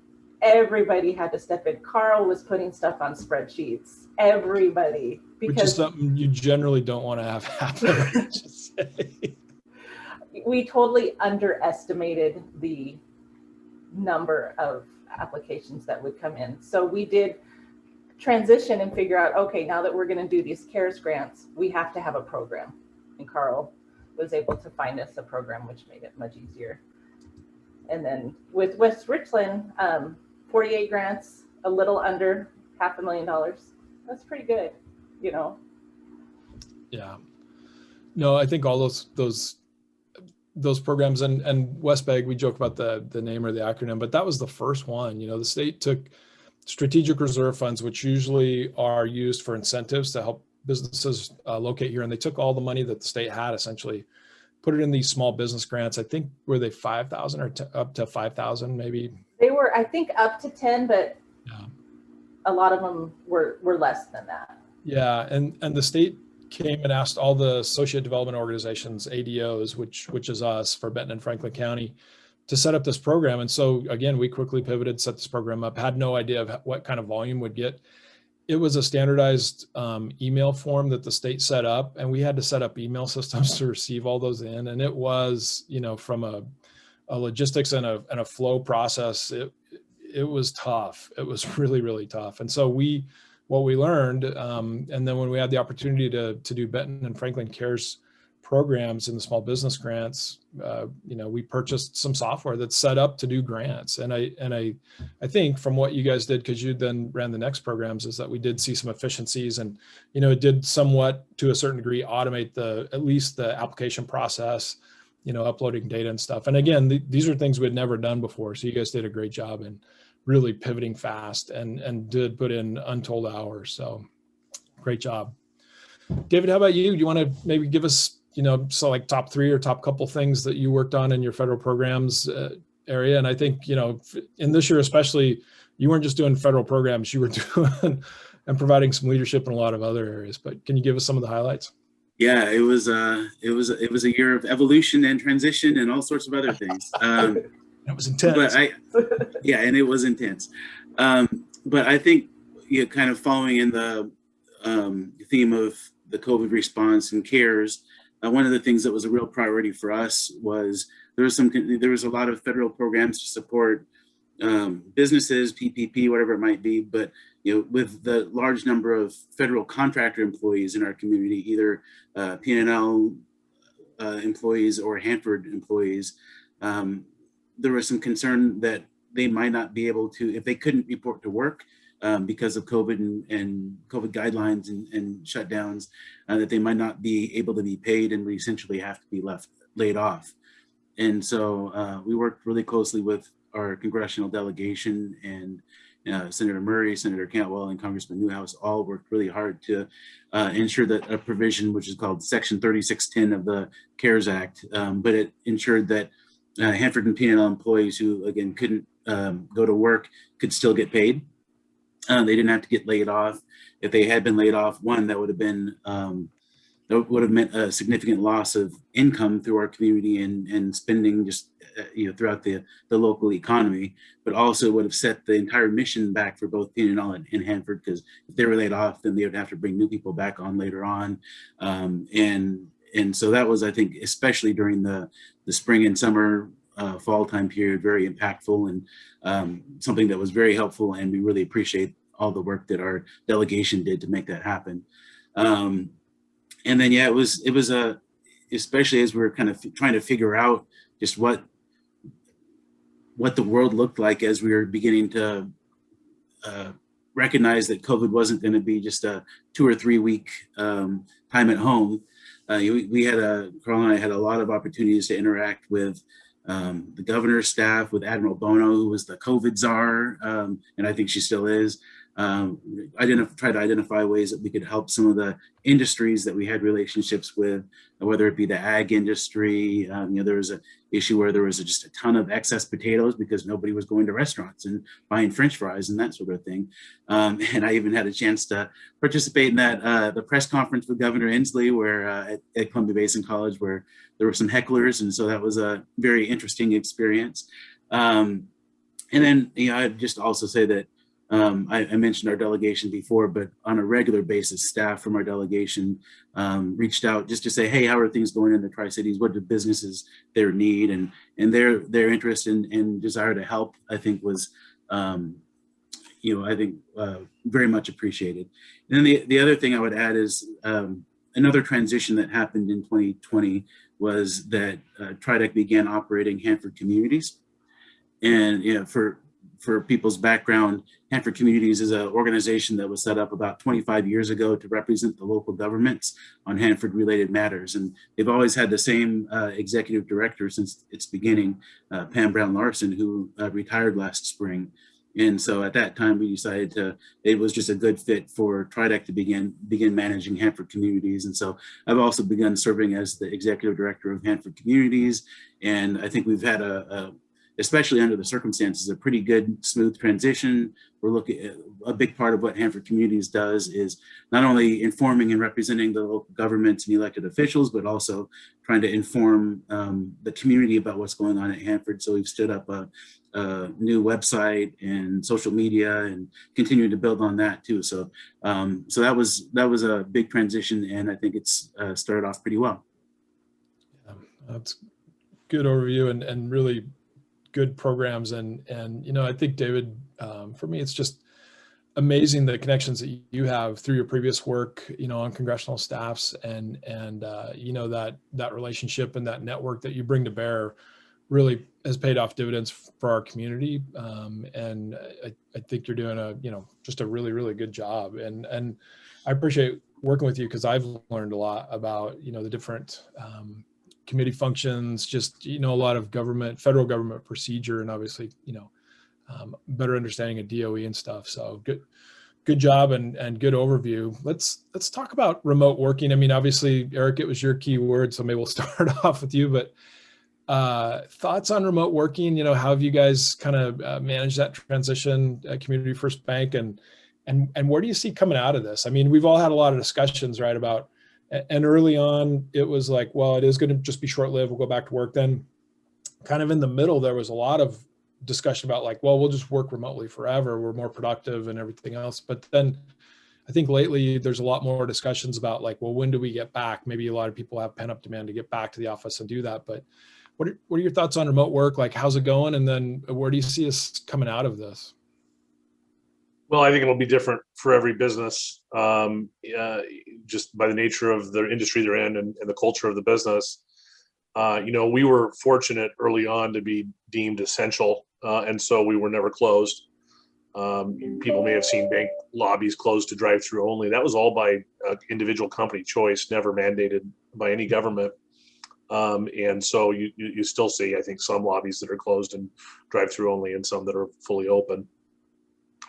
everybody had to step in. Karl was putting stuff on spreadsheets. Everybody. Which is something you generally don't want to have happen, I should say. We totally underestimated the number of applications that would come in. So we did transition and figure out, okay, now that we're going to do these CARES grants, we have to have a program. And Karl was able to find us a program, which made it much easier. And then with West Richland, 48 grants, a little under $500,000. That's pretty good, Yeah. No, I think all those programs and Westbag, we joke about the name or the acronym, but that was the first one. The state took strategic reserve funds, which usually are used for incentives to help businesses locate here. And they took all the money that the state had, essentially put it in these small business grants. I think, were they 5,000 or up to 5,000 maybe? They were, I think, up to 10, but a lot of them were less than that. Yeah. And the state came and asked all the associate development organizations, ADOs, which is us for Benton and Franklin County, to set up this program. And so again, we quickly pivoted, set this program up, had no idea of what kind of volume we'd get. It was a standardized email form that the state set up, and we had to set up email systems to receive all those in. And it was, from a logistics and a flow process, it was tough. It was really, really tough. And so what we learned, and then when we had the opportunity to do Benton and Franklin CARES programs in the small business grants, we purchased some software that's set up to do grants. And I think from what you guys did, because you then ran the next programs, is that we did see some efficiencies, and it did somewhat, to a certain degree, automate at least the application process, uploading data and stuff. And again, these are things we had never done before. So you guys did a great job in really pivoting fast and did put in untold hours. So great job. David, how about you? Do you want to maybe give us, so like top 3 or top couple things that you worked on in your federal programs area? And I think, in this year especially, you weren't just doing federal programs, you were doing and providing some leadership in a lot of other areas. But can you give us some of the highlights? Yeah, it was a year of evolution and transition and all sorts of other things. It was intense. And it was intense. But I think, kind of following in the theme of the COVID response and CARES, one of the things that was a real priority for us was there was a lot of federal programs to support businesses, PPP, whatever it might be. But with the large number of federal contractor employees in our community, either P&L employees or Hanford employees, there was some concern that they might not be able to, if they couldn't report to work, because of COVID and COVID guidelines and shutdowns, that they might not be able to be paid and we essentially have to be laid off. And so we worked really closely with our congressional delegation, and Senator Murray, Senator Cantwell, and Congressman Newhouse all worked really hard to ensure that a provision, which is called Section 3610 of the CARES Act, but it ensured that Hanford and P&L employees who, again, couldn't go to work could still get paid. They didn't have to get laid off. If they had been laid off, one, that would have meant a significant loss of income through our community and spending just throughout the local economy, but also would have set the entire mission back for both P&L and Hanford, because if they were laid off, then they would have to bring new people back on later on. And so that was, I think, especially during the spring and summer, fall time period, very impactful and something that was very helpful. And we really appreciate all the work that our delegation did to make that happen. And then, yeah, it was especially as we were kind of trying to figure out just what the world looked like as we were beginning to recognize that COVID wasn't going to be just a 2 or 3 week time at home. Carl and I had a lot of opportunities to interact with the governor's staff, with Admiral Bono, who was the COVID czar, and I think she still is. Try to identify ways that we could help some of the industries that we had relationships with, whether it be the ag industry. There was an issue where there was just a ton of excess potatoes because nobody was going to restaurants and buying French fries and that sort of thing. And I even had a chance to participate in that the press conference with Governor Inslee, where at Columbia Basin College, where there were some hecklers, and so that was a very interesting experience. And then I'd just also say that. I mentioned our delegation before, but on a regular basis, staff from our delegation reached out just to say, hey, how are things going in the Tri-Cities? What do businesses their need? And their interest and desire to help, I think, was, very much appreciated. And then the other thing I would add is another transition that happened in 2020 was that TRIDEC began operating Hanford Communities. And for people's background, Hanford Communities is an organization that was set up about 25 years ago to represent the local governments on Hanford-related matters. And they've always had the same executive director since its beginning, Pam Brown-Larson, who retired last spring. And so at that time, we decided it was just a good fit for TRIDEC to begin managing Hanford Communities. And so I've also begun serving as the executive director of Hanford Communities. And I think we've had especially under the circumstances, a pretty good, smooth transition. We're looking at a big part of what Hanford Communities does is not only informing and representing the local governments and elected officials, but also trying to inform the community about what's going on at Hanford. So we've stood up a new website and social media and continue to build on that too. So that was a big transition, and I think it's started off pretty well. Yeah, that's good overview and really good programs. And I think, David, for me, it's just amazing the connections that you have through your previous work, on congressional staffs and that relationship and that network that you bring to bear really has paid off dividends for our community. And I think you're doing just a really, really good job. And I appreciate working with you because I've learned a lot about, the different committee functions, just, a lot of federal government procedure, and obviously, better understanding of DOE and stuff. So good job and good overview. Let's talk about remote working. I mean, obviously, Eric, it was your key word, so maybe we'll start off with you, but thoughts on remote working, how have you guys kind of managed that transition at Community First Bank, and where do you see coming out of this? I mean, we've all had a lot of discussions, right, about, and early on, it was like, well, it is going to just be short-lived. We'll go back to work. Then kind of in the middle, there was a lot of discussion about like, well, we'll just work remotely forever. We're more productive and everything else. But then I think lately there's a lot more discussions about like, well, when do we get back? Maybe a lot of people have pent-up demand to get back to the office and do that. But what are your thoughts on remote work? Like, how's it going? And then where do you see us coming out of this? Well, I think it'll be different for every business, just by the nature of the industry they're in and the culture of the business. We were fortunate early on to be deemed essential, and so we were never closed. People may have seen bank lobbies closed to drive-through only. That was all by individual company choice, never mandated by any government. And so you still see, I think, some lobbies that are closed and drive-through only, and some that are fully open.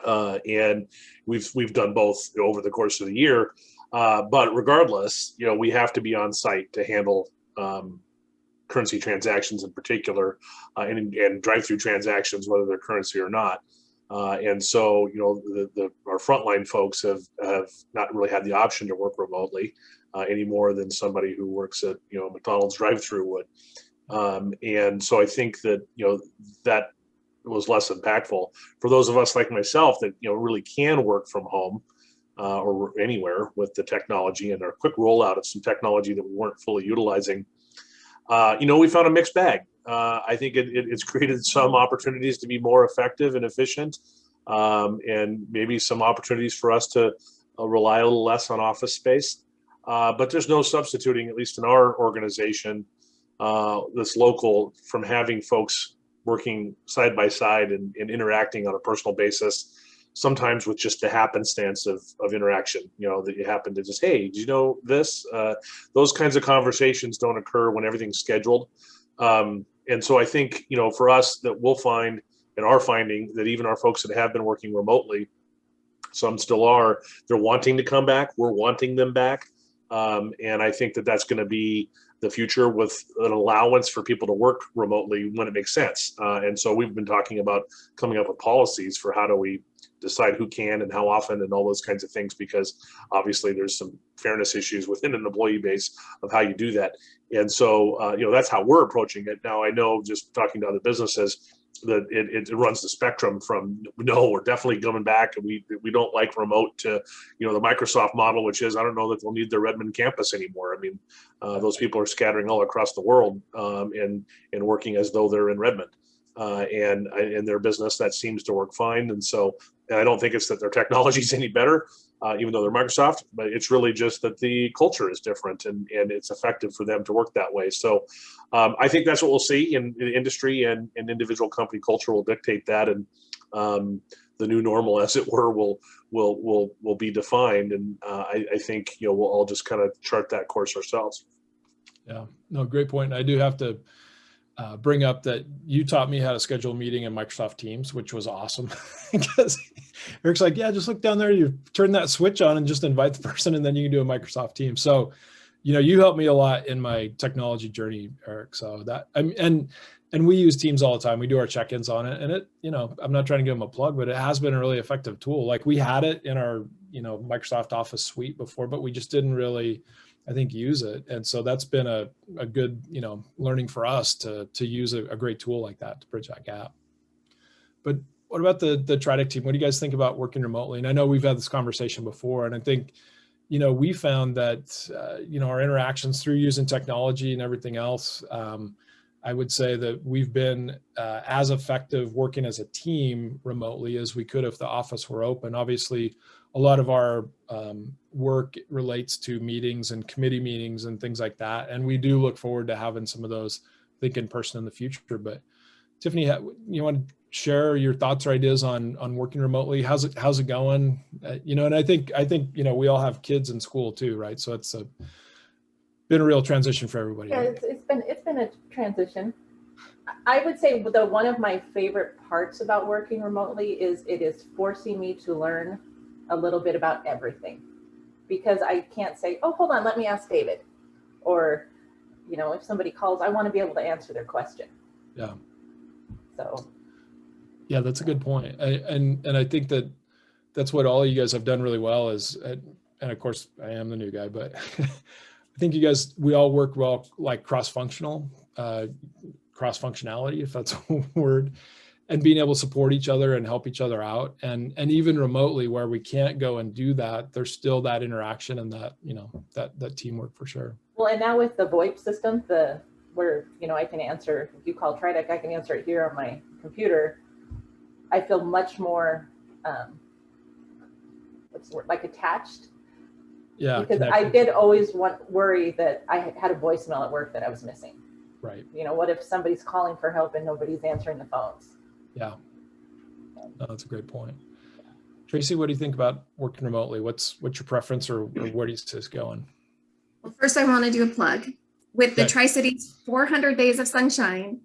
And we've done both over the course of the year. But regardless, we have to be on site to handle currency transactions in particular, and drive-through transactions, whether they're currency or not. And so, our frontline folks have not really had the option to work remotely any more than somebody who works at, McDonald's drive-through would. And so I think that, that was less impactful for those of us like myself that, really can work from home or anywhere with the technology and our quick rollout of some technology that we weren't fully utilizing. We found a mixed bag. I think it's created some opportunities to be more effective and efficient, and maybe some opportunities for us to rely a little less on office space. But there's no substituting, at least in our organization, this local, from having folks working side by side and interacting on a personal basis, sometimes with just the happenstance of interaction, that you happen to just, hey, do you know this? Those kinds of conversations don't occur when everything's scheduled. And so I think, for us, that we'll find and are finding that even our folks that have been working remotely, some still are, they're wanting to come back. We're wanting them back. And I think that that's going to be the future, with an allowance for people to work remotely when it makes sense. And so we've been talking about coming up with policies for how do we decide who can and how often and all those kinds of things, because obviously there's some fairness issues within an employee base of how you do that. And so, that's how we're approaching it. Now, I know, just talking to other businesses, that it runs the spectrum from, no, we're definitely coming back, and we don't like remote, to, the Microsoft model, which is, I don't know that they'll need their Redmond campus anymore. I mean, those people are scattering all across the world, and working as though they're in Redmond. And in their business, that seems to work fine. And so, I don't think it's that their technology is any better, even though they're Microsoft, but it's really just that the culture is different, and it's effective for them to work that way. So I think that's what we'll see in the industry, and individual company culture will dictate that. And the new normal, as it were, will be defined. And I think, we'll all just kind of chart that course ourselves. Yeah, no, great point. I do have to bring up that you taught me how to schedule a meeting in Microsoft Teams, which was awesome. Because Eric's like, yeah, just look down there, you turn that switch on and just invite the person, and then you can do a Microsoft Team. So, you helped me a lot in my technology journey, Eric. So that, and we use Teams all the time. We do our check-ins on it, and it, I'm not trying to give them a plug, but it has been a really effective tool. Like, we had it in our, Microsoft Office suite before, but we just didn't really, I think, use it. And so that's been a good, learning for us to use a great tool like that to bridge that gap. But what about the TRIDEC team? What do you guys think about working remotely? And I know we've had this conversation before, and I think, we found that, our interactions through using technology and everything else, I would say that we've been as effective working as a team remotely as we could if the office were open. Obviously, a lot of our work relates to meetings and committee meetings and things like that. And we do look forward to having some of those, I think, in person in the future. But Tiffany, you want to share your thoughts or ideas on working remotely? How's it going? And I think, we all have kids in school too, right? So it's been a real transition for everybody. Yeah, right? it's been a transition. I would say one of my favorite parts about working remotely is it is forcing me to learn a little bit about everything, because I can't say, oh, hold on, let me ask David. Or, if somebody calls, I want to be able to answer their question. Yeah. So. Yeah, that's a good point. And I think that's what all you guys have done really well is, and of course I am the new guy, but I think we all work well, like cross-functionality, if that's a word, and being able to support each other and help each other out. And even remotely where we can't go and do that, there's still that interaction and that, that teamwork for sure. Well, and now with the VoIP system, where, I can answer, if you call TRIDEC, I can answer it here on my computer. I feel much more, what's the word, like attached. Yeah. Because connected. I did always worry that I had a voicemail at work that I was missing. Right. What if somebody's calling for help and nobody's answering the phones? Yeah. No, that's a great point. Traci, what do you think about working remotely? What's your preference, or where do you see this going? Well, first I want to do a plug. With the Tri-Cities 400 days of sunshine,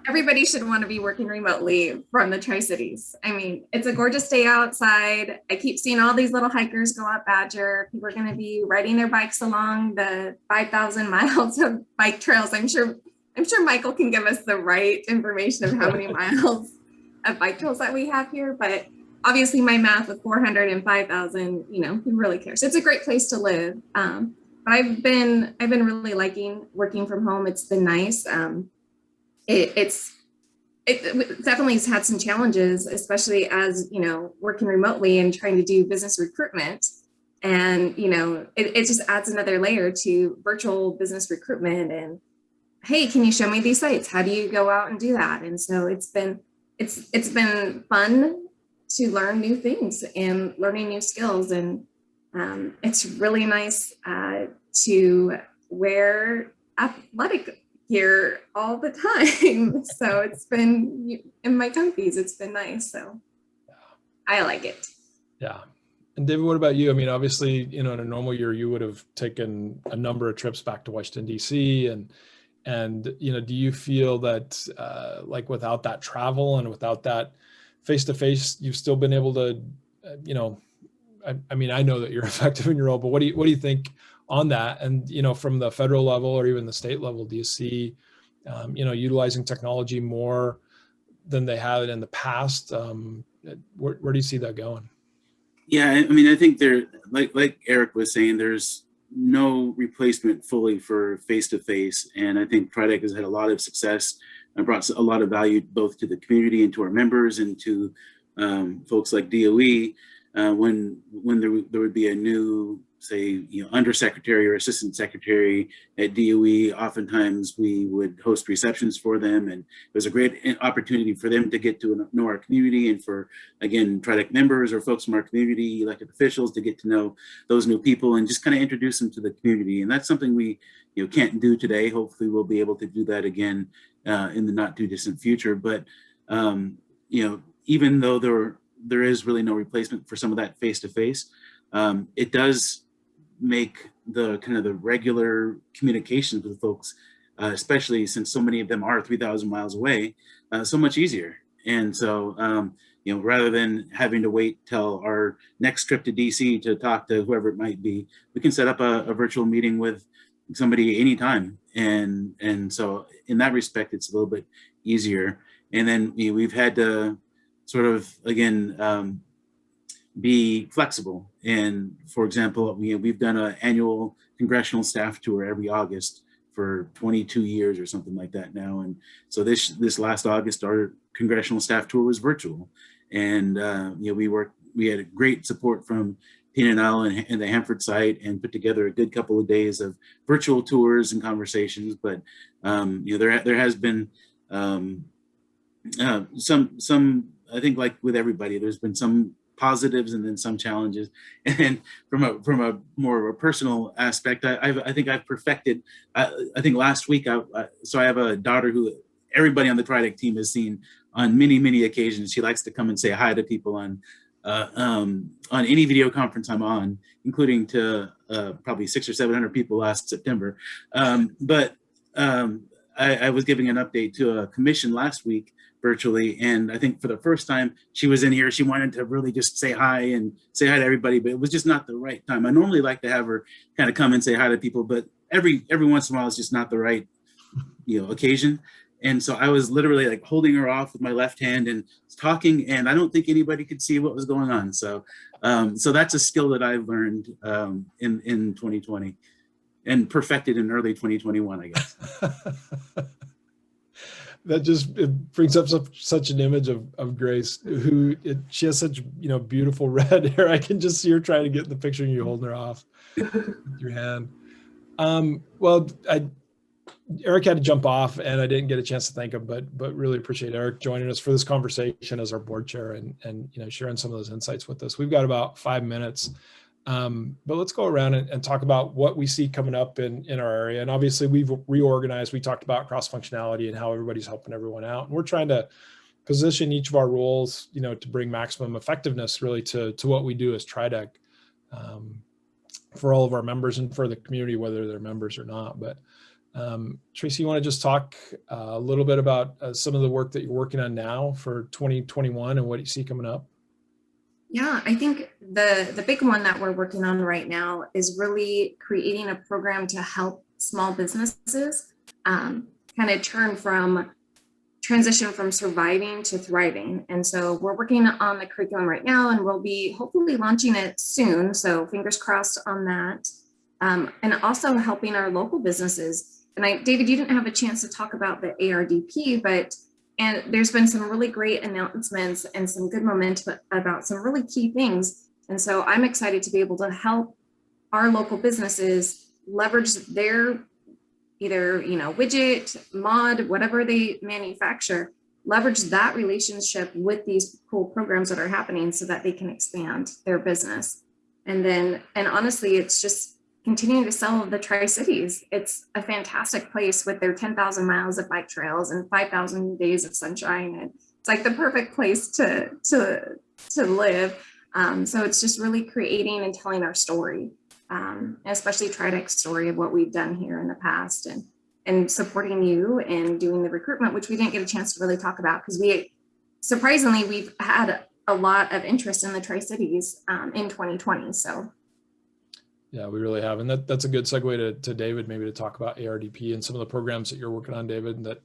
everybody should want to be working remotely from the Tri-Cities. I mean, it's a gorgeous day outside. I keep seeing all these little hikers go up Badger. People are going to be riding their bikes along the 5,000 miles of bike trails. I'm sure Michael can give us the right information of how many miles of bike trails that we have here. But obviously my math with 400 and 5,000, who really cares? It's a great place to live. But I've been really liking working from home. It's been nice. It definitely has had some challenges, especially as, working remotely and trying to do business recruitment. And, it just adds another layer to virtual business recruitment. And, hey, can you show me these sites? How do you go out and do that? And so it's been fun to learn new things and learning new skills. And it's really nice to wear athletic gear all the time. So it's been in my comfies. It's been nice. So I like it. Yeah. And David, what about you? I mean, obviously, in a normal year, you would have taken a number of trips back to Washington, D.C. And do you feel that like without that travel and without that face-to-face, you've still been able to, I mean, I know that you're effective in your role, but what do you think on that? And, from the federal level or even the state level, do you see, utilizing technology more than they had in the past? Where do you see that going? Yeah, I mean, I think like Eric was saying, there's no replacement fully for face-to-face. And I think TRIDEC has had a lot of success and brought a lot of value both to the community and to our members and to folks like DOE. When there would be a new, say, undersecretary or assistant secretary at DOE, oftentimes we would host receptions for them, and it was a great opportunity for them to get to know our community, and for, again, TRIDEC members or folks from our community, elected officials, to get to know those new people and just kind of introduce them to the community. And that's something we can't do today. Hopefully we'll be able to do that again in the not too distant future. But even though there is really no replacement for some of that face-to-face, it does make the kind of the regular communications with folks, especially since so many of them are 3,000 miles away, so much easier. And so, rather than having to wait till our next trip to DC to talk to whoever it might be, we can set up a virtual meeting with somebody anytime. And so in that respect, it's a little bit easier. And then we've had to sort of, again, be flexible. And for example, we've done an annual congressional staff tour every August for 22 years or something like that now. And so this last August, our congressional staff tour was virtual. And we had great support from P&L and the Hanford site, and put together a good couple of days of virtual tours and conversations. But there has been some, I think, like with everybody, there's been some positives and then some challenges. And then from a more of a personal aspect, I think I've perfected. I think last week, so I have a daughter who everybody on the TRIDEC team has seen on many occasions. She likes to come and say hi to people on any video conference I'm on, including to probably 600 or 700 people last September. But I was giving an update to a commission last week virtually, and I think for the first time she was in here, she wanted to really just say hi to everybody, but it was just not the right time. I normally like to have her kind of come and say hi to people, but every once in a while it's just not the right occasion. And so I was literally like holding her off with my left hand and talking, and I don't think anybody could see what was going on. So so that's a skill that I've learned in 2020 and perfected in early 2021, I guess. That just, it brings up such an image of Grace, she has such beautiful red hair. I can just see her trying to get in the picture and you holding her off with your hand. Well, Eric had to jump off and I didn't get a chance to thank him, but really appreciate Eric joining us for this conversation as our board chair and sharing some of those insights with us. We've got about 5 minutes. But let's go around and talk about what we see coming up in our area. And obviously we've reorganized. We talked about cross-functionality and how everybody's helping everyone out. And we're trying to position each of our roles, to bring maximum effectiveness really to what we do as TRIDEC, for all of our members and for the community, whether they're members or not. But Traci, you want to just talk a little bit about some of the work that you're working on now for 2021 and what you see coming up? Yeah, I think the big one that we're working on right now is really creating a program to help small businesses kind of transition from surviving to thriving. And so we're working on the curriculum right now, and we'll be hopefully launching it soon. So fingers crossed on that. And also helping our local businesses. And David, you didn't have a chance to talk about the ARDP, and there's been some really great announcements and some good momentum about some really key things. And so I'm excited to be able to help our local businesses leverage their either, widget, mod, whatever they manufacture, leverage that relationship with these cool programs that are happening so that they can expand their business. And honestly, it's just continuing to sell the Tri-Cities. It's a fantastic place with their 10,000 miles of bike trails and 5,000 days of sunshine. And it's like the perfect place to live. So it's just really creating and telling our story, especially TRIDEC's story of what we've done here in the past, and supporting you and doing the recruitment, which we didn't get a chance to really talk about because we've had a lot of interest in the Tri-Cities in 2020. So. Yeah, we really have. And that's a good segue to David, maybe to talk about ARDP and some of the programs that you're working on, David, that,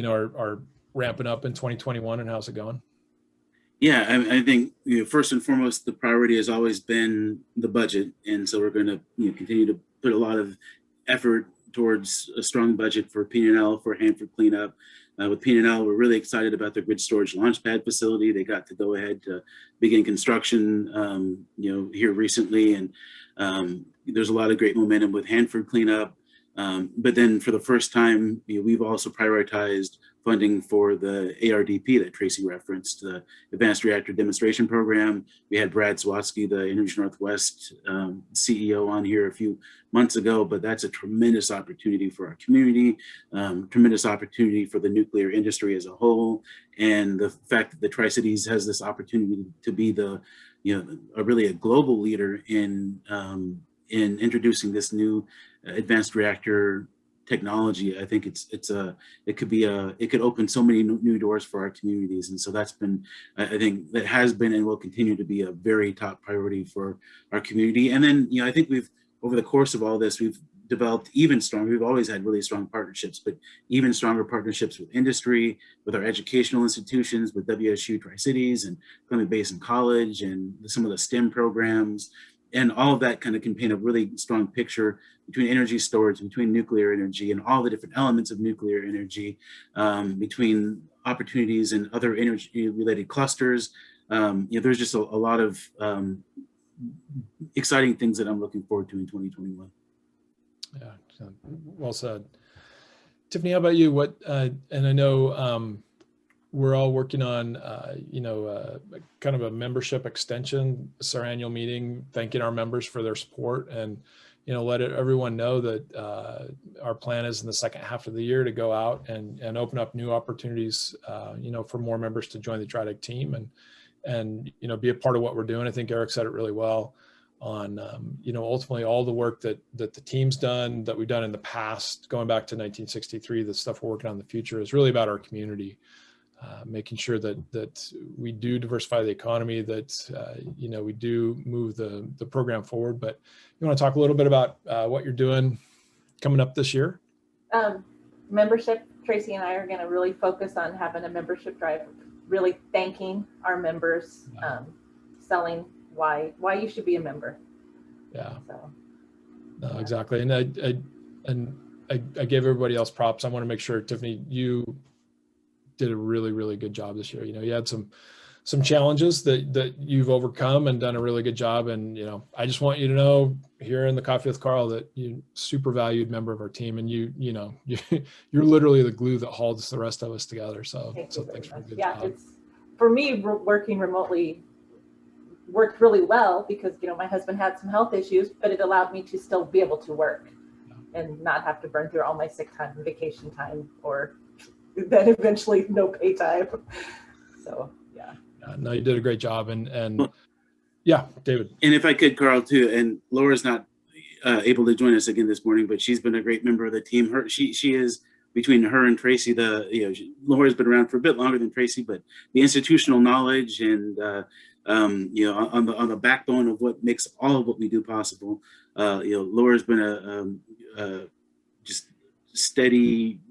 are ramping up in 2021, and how's it going? Yeah, I think, first and foremost, the priority has always been the budget. And so we're going to continue to put a lot of effort towards a strong budget for P&L, for Hanford cleanup. With P&L, we're really excited about the grid storage launchpad facility. They got to go ahead to begin construction, here recently. And there's a lot of great momentum with Hanford cleanup. But then for the first time, we've also prioritized funding for the ARDP that Traci referenced, the Advanced Reactor Demonstration Program. We had Brad Swatsky, the Energy Northwest CEO, on here a few months ago, but that's a tremendous opportunity for our community, tremendous opportunity for the nuclear industry as a whole. And the fact that the Tri-Cities has this opportunity to be really a global leader in introducing this new advanced reactor technology, I think it could open so many new doors for our communities. And so that's been, I think that has been and will continue to be a very top priority for our community. And then, I think over the course of all this, we've developed even stronger. We've always had really strong partnerships, but even stronger partnerships with industry, with our educational institutions, with WSU Tri-Cities and Columbia Basin College and some of the STEM programs. And all of that kind of can paint a really strong picture between energy storage, between nuclear energy and all the different elements of nuclear energy, between opportunities and other energy related clusters. There's just a lot of exciting things that I'm looking forward to in 2021. Yeah, well said. Tiffany, how about you? What, and I know we're all working on, kind of a membership extension. It's our annual meeting, thanking our members for their support, and let everyone know that our plan is in the second half of the year to go out and open up new opportunities, for more members to join the TRIDEC team and be a part of what we're doing. I think Eric said it really well on, ultimately all the work that the team's done, that we've done in the past, going back to 1963, the stuff we're working on in the future is really about our community. Making sure that we do diversify the economy, that we do move the program forward. But you want to talk a little bit about what you're doing coming up this year? Membership. Traci and I are going to really focus on having a membership drive, really thanking our members, selling why you should be a member. Yeah. So, no, exactly. And I gave everybody else props. I want to make sure, Tiffany, you did a really, really good job this year. You had some challenges that you've overcome and done a really good job. And, I just want you to know here in the Coffee with Karl that you're super valued member of our team, and you're literally the glue that holds the rest of us together. So thanks for a good job. It's, for me, working remotely worked really well because, my husband had some health issues, but it allowed me to still be able to work and not have to burn through all my sick time and vacation time, or then eventually no pay time. So yeah. No, you did a great job. And Well, yeah, David. And if I could, Carl, too, and Laura's not able to join us again this morning, but she's been a great member of the team. She is, between her and Traci, Laura's been around for a bit longer than Traci, but the institutional knowledge and on the backbone of what makes all of what we do possible. Laura's been a just steady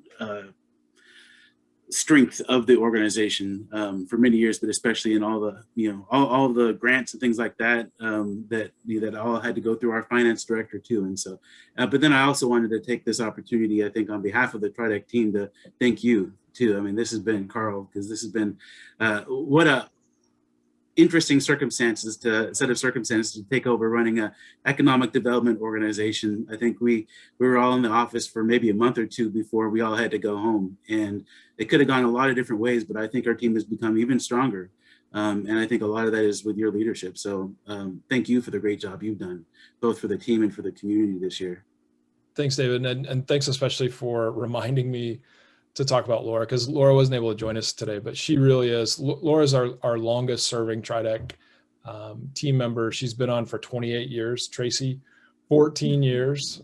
strength of the organization for many years, but especially in all the all the grants and things like that that all had to go through our finance director too. And so, but then I also wanted to take this opportunity, I think, on behalf of the TRIDEC team, to thank you too. I mean, this has been, Carl, because this has been what a interesting set of circumstances to take over running a economic development organization. I think we were all in the office for maybe a month or two before we all had to go home, and it could have gone a lot of different ways, but I think our team has become even stronger. And I think a lot of that is with your leadership. So thank you for the great job you've done, both for the team and for the community this year. Thanks, David. And thanks especially for reminding me to talk about Laura, because Laura wasn't able to join us today, but she really is. Laura's our longest serving TRIDEC team member. She's been on for 28 years. Traci, 14 years.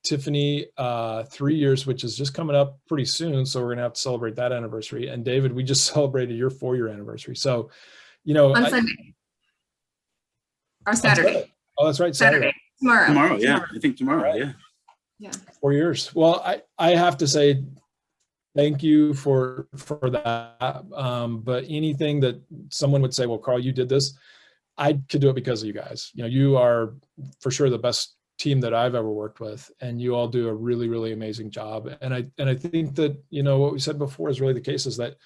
Tiffany, 3 years, which is just coming up pretty soon. So we're going to have to celebrate that anniversary. And David, we just celebrated your 4-year anniversary. So, on Sunday or Saturday. Oh, that's right. Saturday. Tomorrow. Yeah. I think tomorrow. Right. Yeah. 4 years. Well, I have to say, thank you for that. But anything that someone would say, well, Carl, you did this, I could do it because of you guys. You are for sure the best team that I've ever worked with, and you all do a really, really amazing job. And I think that, what we said before is really the case, is that,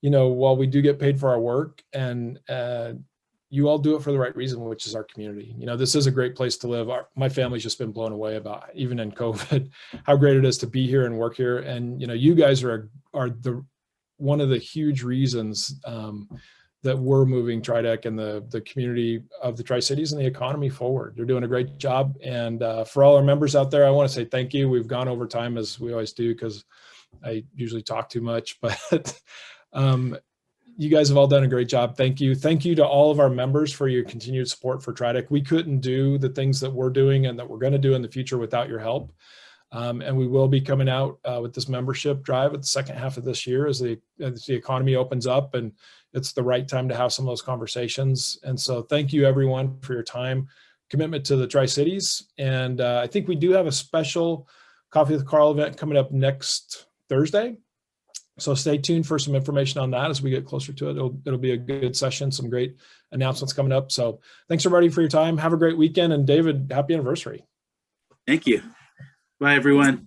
while we do get paid for our work, and you all do it for the right reason, which is our community. This is a great place to live. My family's just been blown away about, even in COVID, how great it is to be here and work here. And, you guys are one of the huge reasons that we're moving TRIDEC and the community of the Tri-Cities and the economy forward. You're doing a great job. And for all our members out there, I want to say thank you. We've gone over time, as we always do, because I usually talk too much, but you guys have all done a great job. Thank you. Thank you to all of our members for your continued support for TRIDEC. We couldn't do the things that we're doing and that we're going to do in the future without your help. And we will be coming out with this membership drive at the second half of this year as the economy opens up, and it's the right time to have some of those conversations. And so thank you everyone for your time, commitment to the Tri-Cities. And I think we do have a special Coffee with Carl event coming up next Thursday. So stay tuned for some information on that as we get closer to it. It'll be a good session, some great announcements coming up. So thanks everybody for your time. Have a great weekend. And David, happy anniversary. Thank you. Bye, everyone.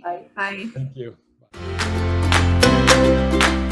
Bye. Thank you. Bye.